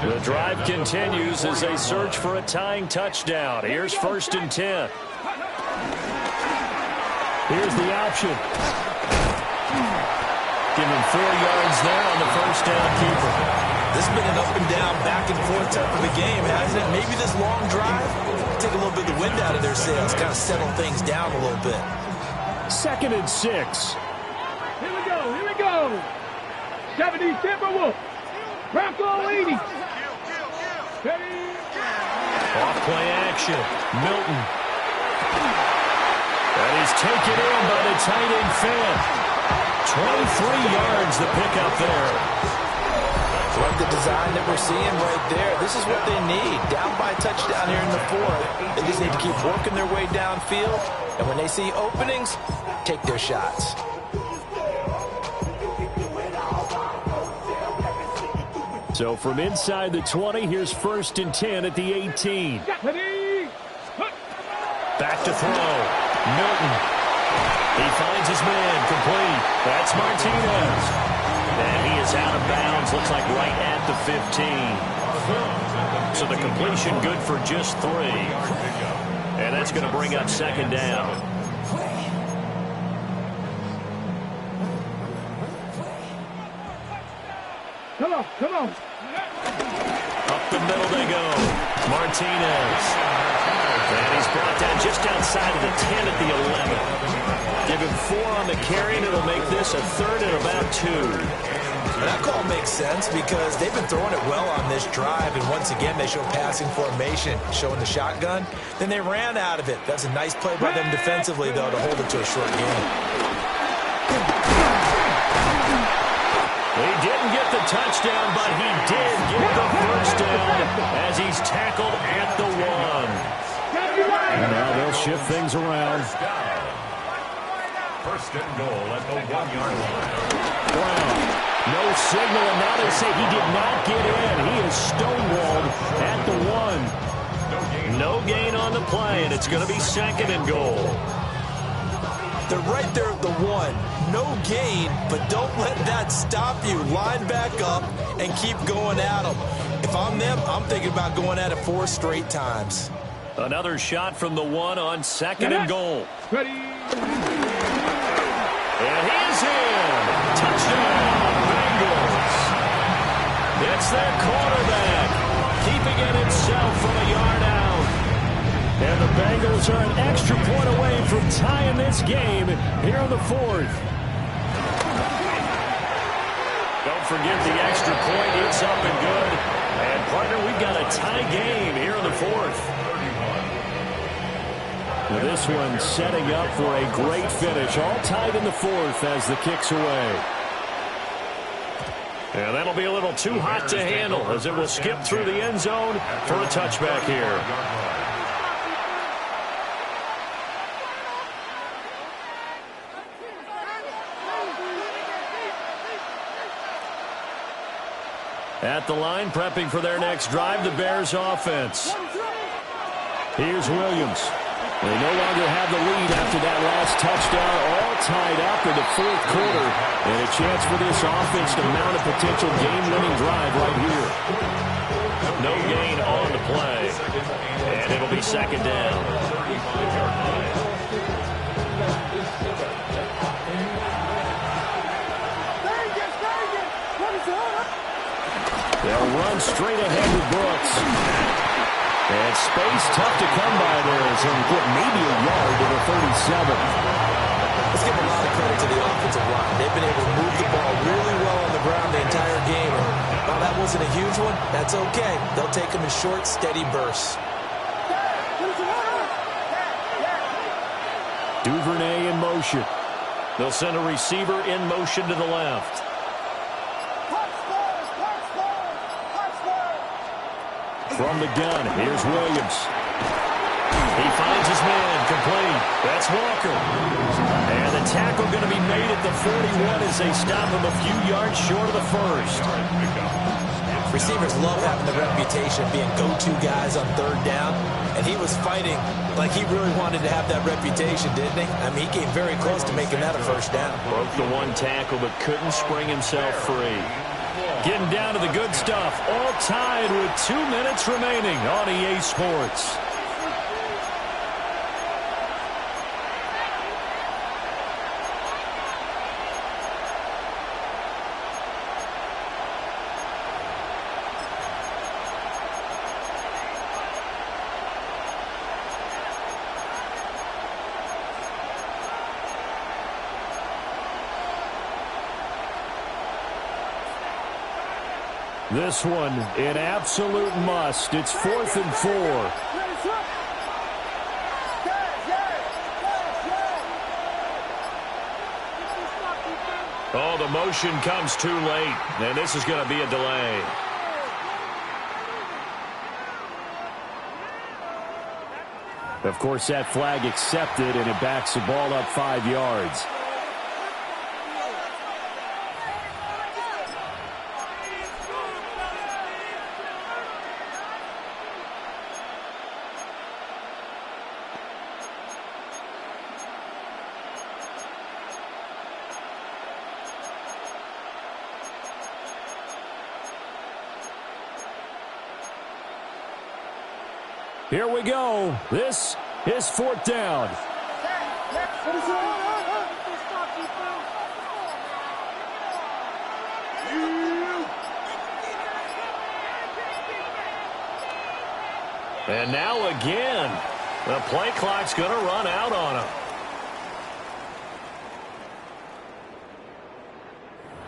The drive continues as they search for a tying touchdown. Here's 1st and 10. Here's the option. Give him 4 yards there on the first down keeper. This has been an up and down, back and forth type of a game, hasn't it? Maybe this long drive take a little bit of the wind out of their sails, kind of settle things down a little bit. 2nd and 6. Here we go. Here we go. 70 Timberwolves. Bronco 80. Ready. Off play action. Milton. And he's taken in by the tight end Finn. 23 yards the pickup there. Like the design that we're seeing right there. This is what they need. Down by a touchdown here in the 4th. They just need to keep working their way downfield. And when they see openings, take their shots. So from inside the 20, here's 1st and 10 at the 18. Back to throw. Milton. He finds his man. Complete. That's Martinez. And he is out of bounds. Looks like right at the 15. So the completion good for just 3. And that's going to bring up second down. Come on, come on. Up the middle they go. Martinez. And he's brought down just outside of the 10 at the 11. Give him 4 on the carry, and it'll make this a 3rd and about 2. That call makes sense because they've been throwing it well on this drive, and once again they show passing formation, showing the shotgun. Then they ran out of it. That's a nice play by them defensively, though, to hold it to a short game. He didn't get the touchdown, but he did get the first down as he's tackled at the 1. And now they'll shift things around. 1st and goal at the 1-yard line. Brown, no signal, and now they say he did not get in. He is stonewalled at the 1. No gain on the play, and it's going to be 2nd and goal. They're right there at the 1. No gain, but don't let that stop you. Line back up and keep going at them. If I'm them, I'm thinking about going at it 4 straight times. Another shot from the 1 on 2nd and goal. Ready. And he's in. Touchdown, Bengals. It's their quarterback, keeping it himself from a yard out. And the Bengals are an extra point away from tying this game here in the 4th. Don't forget the extra point. It's up and good. And, partner, we've got a tie game here in the 4th. Now this one setting up for a great finish. All tied in the 4th as the kick's away. And that'll be a little too hot to handle as it will skip through the end zone for a touchback here. At the line, prepping for their next drive, the Bears offense. Here's Williams. They no longer have the lead after that last touchdown, all tied up in the 4th quarter. And a chance for this offense to mount a potential game-winning drive right here. No gain on the play. And it'll be 2nd down. They'll They'll run straight ahead with Brooks. And space tough to come by there. So we get maybe a yard to the 37. Let's give a lot of credit to the offensive line. They've been able to move the ball really well on the ground the entire game. And while that wasn't a huge one, that's okay. They'll take them in short, steady bursts. Duvernay in motion. They'll send a receiver in motion to the left. From the gun, here's Williams. He finds his man, complete. That's Walker. And the tackle going to be made at the 41 as they stop him a few yards short of the first. Receivers love having the reputation of being go-to guys on third down. And he was fighting like he really wanted to have that reputation, didn't he? I mean, he came very close to making that a first down. Broke the one tackle but couldn't spring himself free. Getting down to the good stuff. All tied with 2 minutes remaining on EA Sports. This one, an absolute must. It's 4th and 4. Oh, the motion comes too late, and this is going to be a delay. Of course, that flag accepted, and it backs the ball up 5 yards. Here we go. This is 4th down. And now again, the play clock's going to run out on him.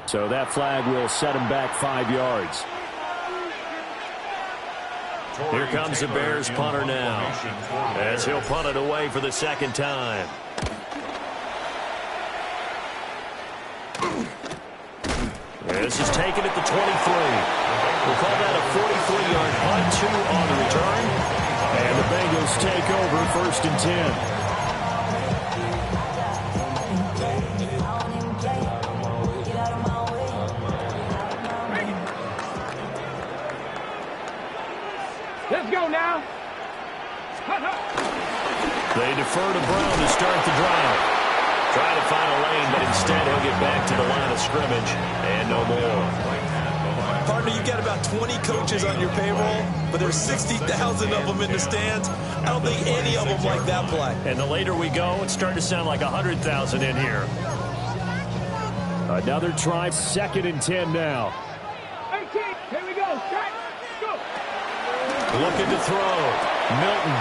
So that flag will set him back 5 yards. Here comes the Bears punter now, as he'll punt it away for the second time. This is taken at the 23. We'll call that a 43-yard punt, 2 on the return. And the Bengals take over 1st and 10. Let's go now. They defer to Brown to start the drive. Try to find a lane, but instead he'll get back to the line of scrimmage and no more. Partner, you've got about 20 coaches on your payroll, but there's 60,000 of them in the stands. I don't think any of them like that play. And the later we go, it's starting to sound like 100,000 in here. Another try, 2nd and 10 now. 18, here we go. Strike. Go. Looking to throw. Milton.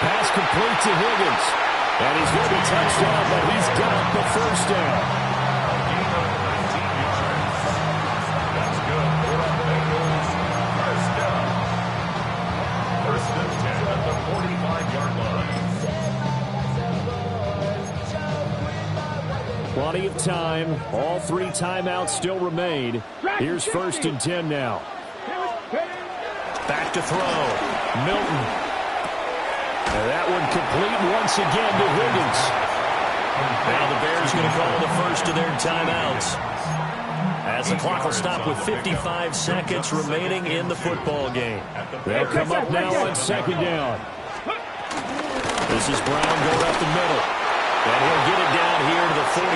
Pass complete to Higgins. And he's going to be touched down, but he's got the first down. That's good. First down. 1st and 10 at the 45-yard line. Plenty of time. All 3 timeouts still remain. Here's 1st and 10 now. Back to throw. Milton. And that one complete once again to Higgins. Now the Bears going to call the first of their timeouts, as the clock will stop with 55 seconds remaining in the football game. They'll come up now on 2nd down. This is Brown going up the middle. And he'll get it down here to the 43.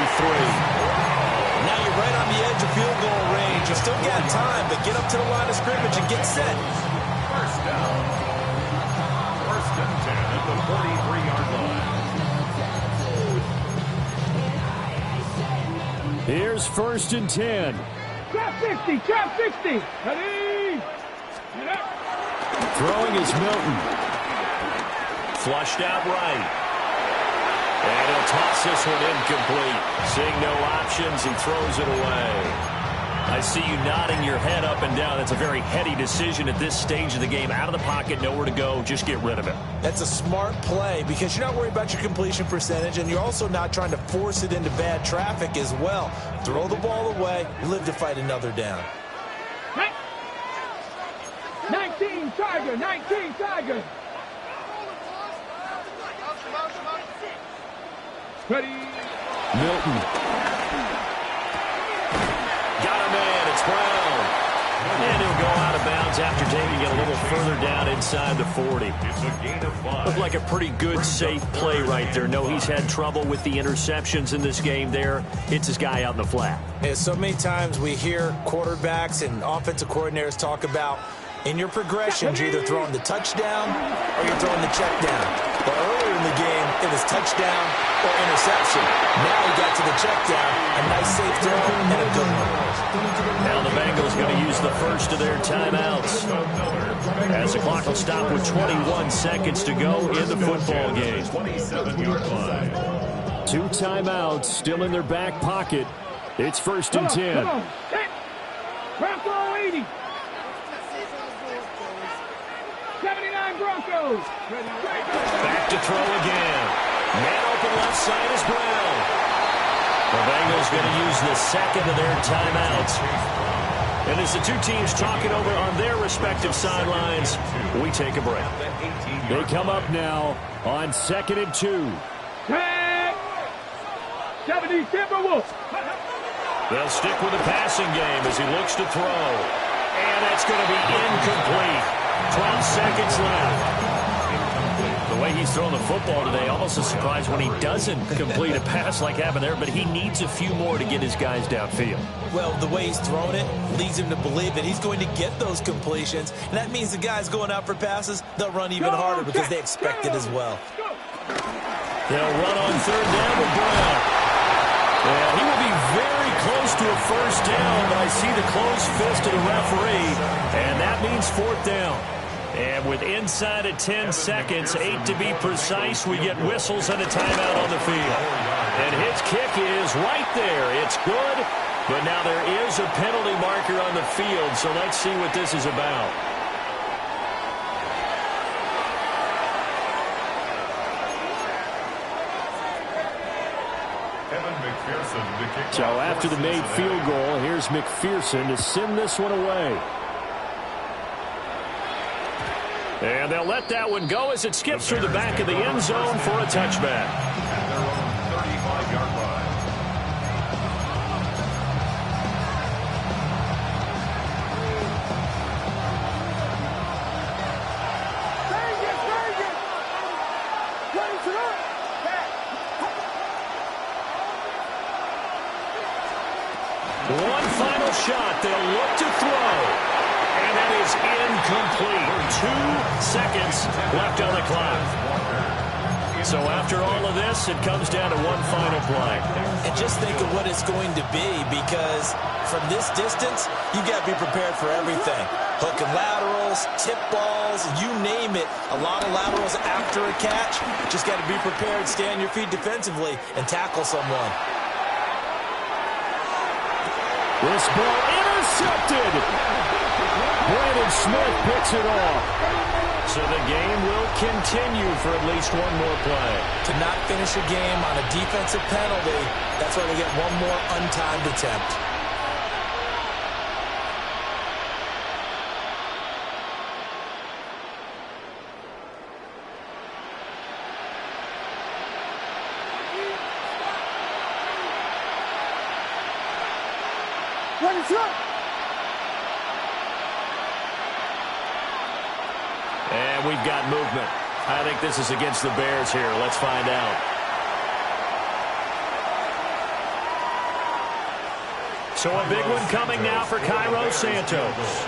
Now you're right on the edge of field goal range. You still got time, but get up to the line of scrimmage and get set. First down. 1st and 10 at the 43-yard line. Here's 1st and 10. Trap 60, trap 60. Ready? Get up. Throwing is Milton. Flushed out right. And he'll toss this one incomplete. Seeing no options, he throws it away. I see you nodding your head up and down. That's a very heady decision at this stage of the game. Out of the pocket, nowhere to go. Just get rid of it. That's a smart play because you're not worried about your completion percentage, and you're also not trying to force it into bad traffic as well. Throw the ball away, live to fight another down. 19 Tiger, 19 Tiger. Ready? Milton. Got a man. It's Brown. And he'll go out of bounds after taking it a little further down inside the 40. It's a gain of 5. Looked like a pretty good, safe play right there. No, he's had trouble with the interceptions in this game there. Hits his guy out in the flat. Yeah, so many times we hear quarterbacks and offensive coordinators talk about in your progressions, you're either throwing the touchdown or you're throwing the check down. But earlier in the game, it was touchdown or interception. Now he got to the check down, a nice safe throw and a good one. Now the Bengals going to use the first of their timeouts as the clock will stop with 21 seconds to go in the football game. 27-yard line. 2 timeouts still in their back pocket. It's 1st and 10. Come on. Trap throw 80. 79 Broncos. Back to throw again. Man open left side is Brown. The Bengals going to use the second of their timeouts. And as the two teams talk it over on their respective sidelines, we take a break. They come up now on 2nd and 2. Tag. 70 Timberwolves. They'll stick with the passing game as he looks to throw. And that's going to be incomplete. 12 seconds left. The way he's throwing the football today, almost a surprise when he doesn't complete a pass like happened there, but he needs a few more to get his guys downfield. Well, the way he's thrown it leads him to believe that he's going to get those completions, and that means the guys going out for passes, they'll run even harder because they expect it as well. They'll run on 3rd down with Brown. And he will be very close to a first down, but I see the closed fist of the referee, and that means 4th down. And with inside of 10 seconds, 8 to be precise, we get whistles and a timeout on the field. And his kick is right there. It's good, but now there is a penalty marker on the field, so let's see what this is about. So after the made field goal, here's McPherson to send this one away. And they'll let that one go as it skips through the back of the end zone for a touchback. At their own 35-yard line. One final shot. They'll look to throw. And that is incomplete. 2 seconds left on the clock. So after all of this, it comes down to one final play. And just think of what it's going to be, because from this distance, you got to be prepared for everything. Hook and laterals, tip balls, you name it. A lot of laterals after a catch. Just got to be prepared, stay on your feet defensively, and tackle someone. This ball intercepted. Brandon Smith picks it off. So the game will continue for at least one more play. To not finish a game on a defensive penalty, that's why we get one more untimed attempt. And we've got movement. I think this is against the Bears here. Let's find out. So a big one coming now for Cairo Santos.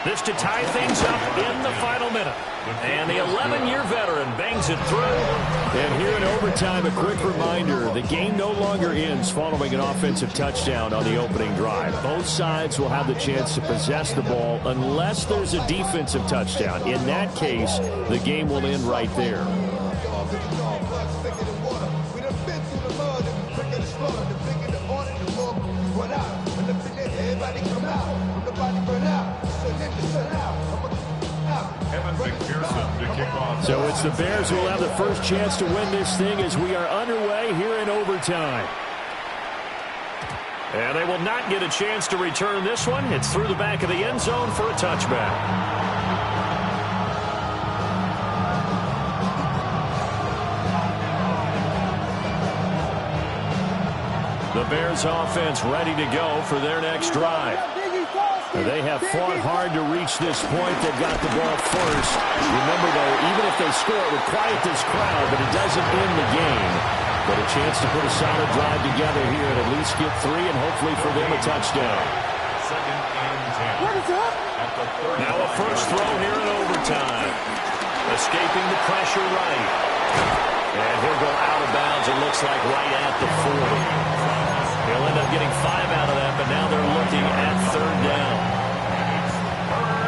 This to tie things up in the final minute. And the 11-year veteran bangs it through. And here in overtime, a quick reminder, the game no longer ends following an offensive touchdown on the opening drive. Both sides will have the chance to possess the ball unless there's a defensive touchdown. In that case, the game will end right there. So it's the Bears who will have the first chance to win this thing as we are underway here in overtime. And they will not get a chance to return this one. It's through the back of the end zone for a touchback. The Bears offense ready to go for their next drive. They have fought hard to reach this point. They've got the ball first. Remember, though, even if they score, it would quiet this crowd, but it doesn't end the game. But a chance to put a solid drive together here and at least get 3 and hopefully for them a touchdown. Second and 10. Now a first throw here in overtime. Escaping the pressure right. And he'll go out of bounds, it looks like, right at the 40. He'll end up getting 5 out of that, but now they're looking at third down.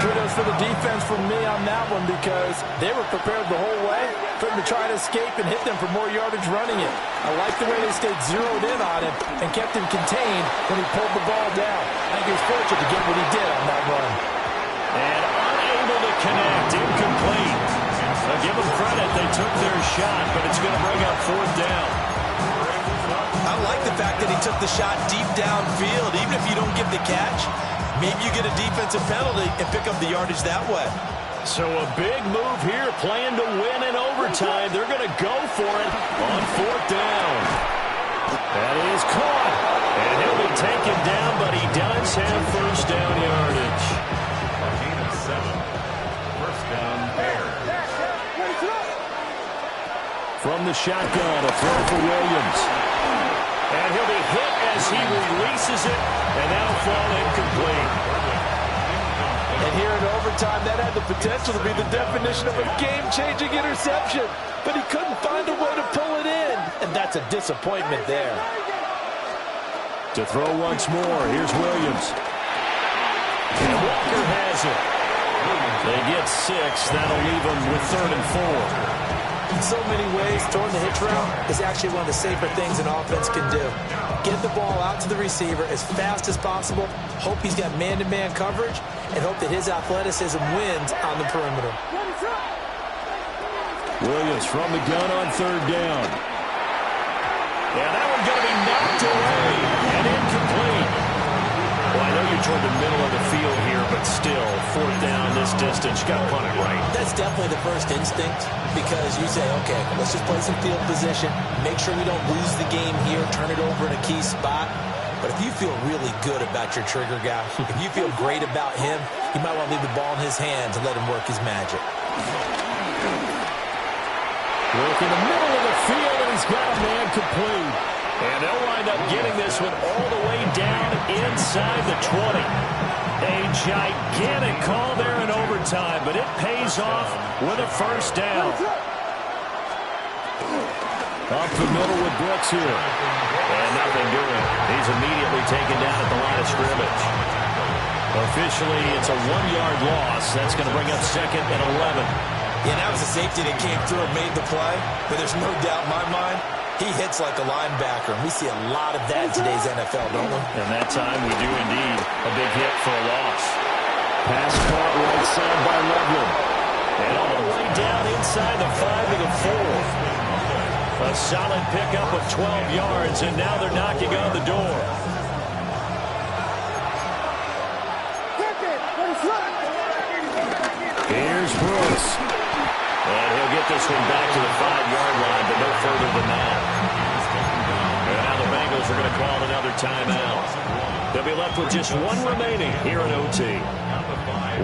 Kudos for the defense from me on that one because they were prepared the whole way for him to try to escape and hit them for more yardage running it. I like the way they stayed zeroed in on him and kept him contained when he pulled the ball down. I think he was fortunate to get what he did on that run. And unable to connect, incomplete. I'll give them credit, they took their shot, but it's going to bring up fourth down. I like the fact that he took the shot deep downfield. Even if you don't get the catch, maybe you get a defensive penalty and pick up the yardage that way. So a big move here, playing to win in overtime. They're going to go for it on fourth down. That is caught. And he'll be taken down, but he does have first down yardage. A gain of 7. First down, Bears. From the shotgun, a throw for Williams. And he'll be hit as he releases it, and that'll fall incomplete. And here in overtime, that had the potential to be the definition of a game-changing interception. But he couldn't find a way to pull it in, and that's a disappointment there. To throw once more, here's Williams. And Walker has it. They get 6. That'll leave them with 3rd and 4. In so many ways, throwing the hitch route is actually one of the safer things an offense can do. Get the ball out to the receiver as fast as possible, hope he's got man-to-man coverage, and hope that his athleticism wins on the perimeter. Williams from the gun on 3rd down. Yeah, that one's going to be knocked away and incomplete. Well, I know you're toward the middle of the field here, but still, 4th down this distance, you got to punt it right. That's definitely the first instinct because you say, okay, let's just play some field position, make sure we don't lose the game here, turn it over in a key spot. But if you feel really good about your trigger guy, if you feel great about him, you might want to leave the ball in his hands and let him work his magic. Work in the middle of the field, and he's got a man complete. And they'll wind up getting this one all the way down inside the 20. A gigantic call there in overtime, but it pays off with a first down. Up the middle with Brooks here. And nothing doing. He's immediately taken down at the line of scrimmage. Officially, it's a 1-yard loss. That's going to bring up 2nd and 11. Yeah, that was a safety that came through and made the play. But there's no doubt in my mind, he hits like a linebacker. And we see a lot of that in today's NFL, don't we? And that time we do indeed. A big hit for a loss. Pass caught right side by Loveland. And all the way down inside the 5 to the 4. A solid pickup of 12 yards, and now they're knocking on the door. Here's Brooks. And he'll get this one back to the 5-yard line, but no further than that. And now the Bengals are going to call another timeout. They'll be left with just 1 remaining here in OT.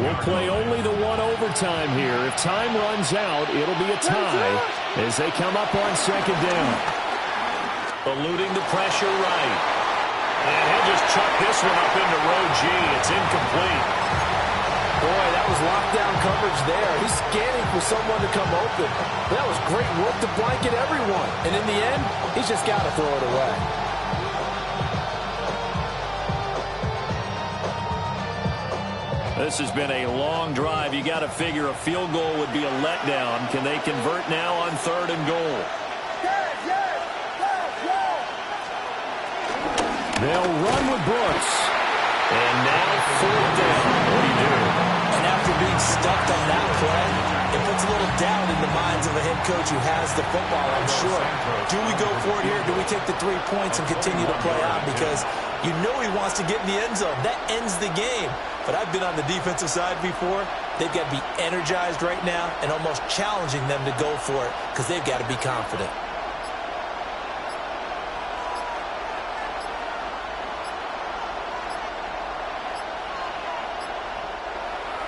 We'll play only the 1 overtime here. If time runs out, it'll be a tie as they come up on 2nd down. Eluding the pressure right. And he'll just chuck this one up into row G. It's incomplete. Boy, lockdown coverage there. He's scanning for someone to come open. That was great work to blanket everyone. And in the end, he's just got to throw it away. This has been a long drive. You got to figure a field goal would be a letdown. Can they convert now on 3rd and goal? They'll run with Brooks. And now 4th down. What do you do? And after being stuck on that play, it puts a little doubt in the minds of a head coach who has the football, I'm sure. Do we go for it here? Do we take the 3 points and continue to play out? Because you know he wants to get in the end zone. That ends the game. But I've been on the defensive side before. They've got to be energized right now and almost challenging them to go for it because they've got to be confident.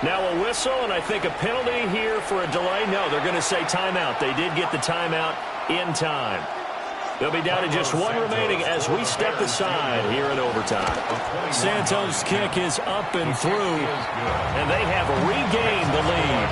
Now a whistle, and I think a penalty here for a delay. No, they're going to say timeout. They did get the timeout in time. They'll be down to just 1 remaining as we step aside here in overtime. Santos' kick is up and through, and they have regained the lead.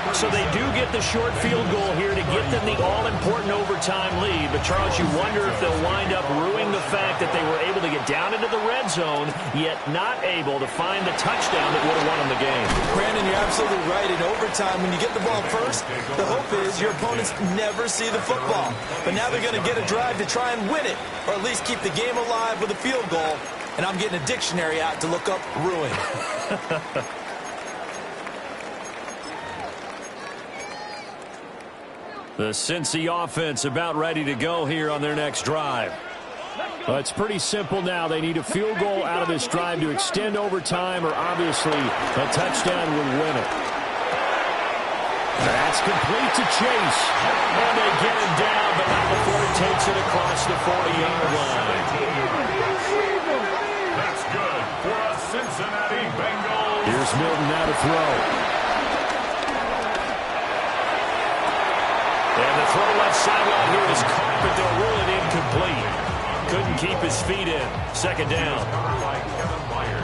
So they do get the short field goal here to get them the all-important overtime lead. But, Charles, you wonder if they'll wind up ruining the fact that they were able to get down into the red zone, yet not able to find the touchdown that would have won them the game. Brandon, you're absolutely right. In overtime, when you get the ball first, the hope is your opponents never see the football. But now they're going to get a drive to try and win it, or at least keep the game alive with a field goal. And I'm getting a dictionary out to look up ruin. The Cincy offense about ready to go here on their next drive. Well, it's pretty simple now. They need a field goal out of this drive to extend overtime, or obviously a touchdown would win it. That's complete to Chase. And they get him down, but not before he takes it across the 40-yard line. That's good for a Cincinnati Bengals. Here's Milton now to throw. And the throw left sideline here is caught, but they'll rule it incomplete. Couldn't keep his feet in. 2nd down.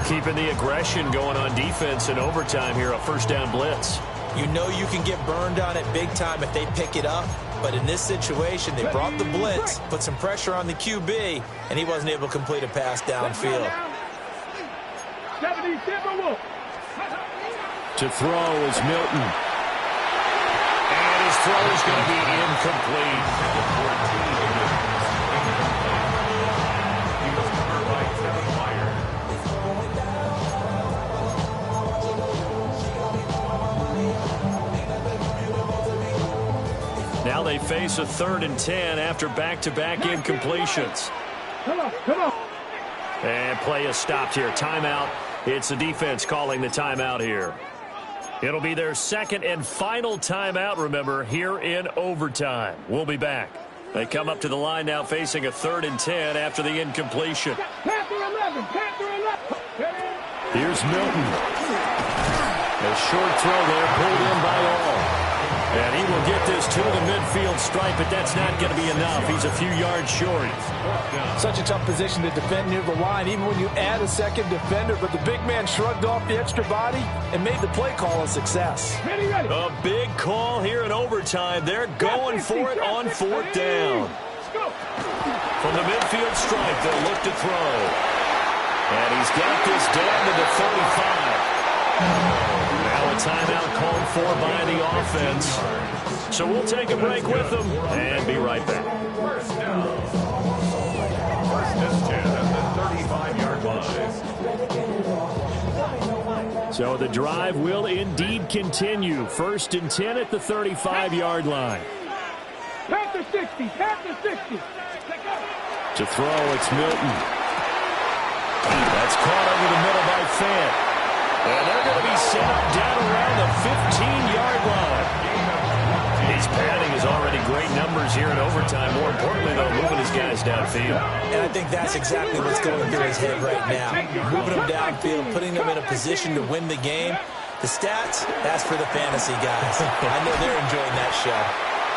Keeping the aggression going on defense in overtime here, a 1st down blitz. You know you can get burned on it big time if they pick it up. But in this situation, they brought the blitz, put some pressure on the QB, and he wasn't able to complete a pass downfield. To throw is Milton. And his throw is going to be incomplete. Now they face a 3rd and 10 after back-to-back incompletions. Come on. And play is stopped here. Timeout. It's the defense calling the timeout here. It'll be their 2nd and final timeout, remember, here in overtime. We'll be back. They come up to the line now facing a 3rd and 10 after the incompletion. Panther 11. Here's Milton. A short throw there, pulled in by all. And he will get this to the midfield stripe, but that's not going to be enough. He's a few yards short. Such a tough position to defend near the line, even when you add a 2nd defender. But the big man shrugged off the extra body and made the play call a success. Ready. A big call here in overtime. They're going for it on 4th down. From the midfield stripe, they'll look to throw. And he's got this down to the 35. Now a timeout called for by the offense. So we'll take a break with them and be right back. 1st down. 1st and 10 at the 35-yard line. So the drive will indeed continue. 1st and 10 at the 35-yard line. Panther 60. To throw, it's Milton. That's caught over the middle by Fant. And they're going to be set up down around the 15-yard line. His padding is already great numbers here in overtime. More importantly, though, moving his guys downfield. And I think that's exactly what's going through his head right now. Moving them downfield, putting them in a position to win the game. The stats, that's for the fantasy guys. I know they're enjoying that show.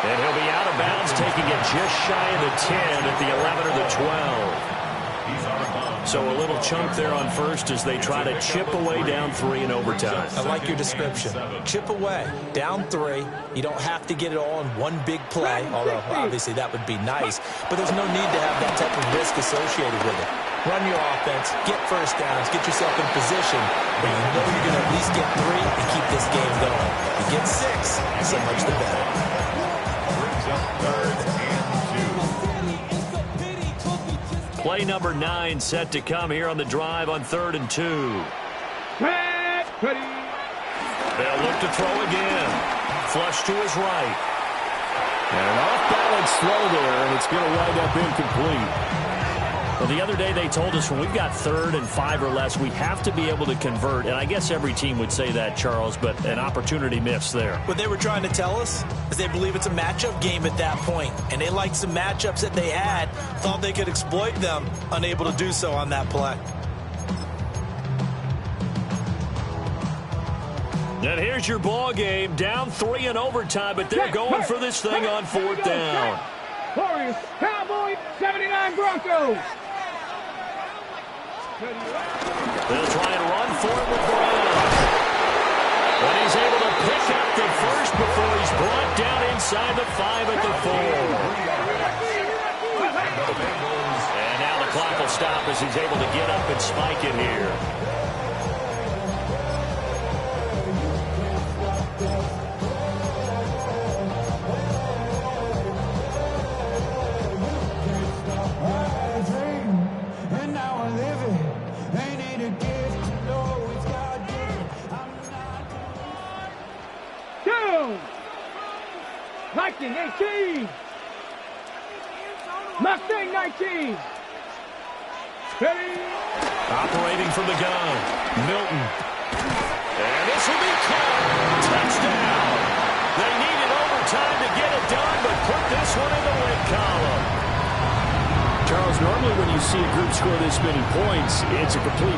And he'll be out of bounds, taking it just shy of the 10 at the 11 or the 12. So a little chunk there on first as they try to chip away down 3 in overtime. I like your description. Chip away, down 3. You don't have to get it all in one big play, although obviously that would be nice. But there's no need to have that type of risk associated with it. Run your offense, get first downs, get yourself in position where you know you're going to at least get 3 and keep this game going. You get 6, so much the better. Brings up 3rd and 2. Play number 9 set to come here on the drive on 3rd and 2. Ready. They'll look to throw again. Flush to his right. And an off-balance throw there, and it's going to wind up incomplete. Well, the other day they told us when we've got 3rd and 5 or less, we have to be able to convert. And I guess every team would say that, Charles, but an opportunity missed there. What they were trying to tell us is they believe it's a matchup game at that point, and they liked some matchups that they had, thought they could exploit them, unable to do so on that play. And here's your ball game, down 3 in overtime, but they're going for this thing on 4th down. Warriors, Cowboys, 79 Broncos. They'll try and run for it with Brown. But he's able to pick up the first before he's brought down inside the 5 at the 4. And now the clock will stop as he's able to get up and spike it here. Viking 18. Mustang 19. Ready. Operating from the gun, Milton. And this will be caught. Touchdown. They needed overtime to get it done, but put this one in the win column. Charles, normally when you see a group score this many points, it's a complete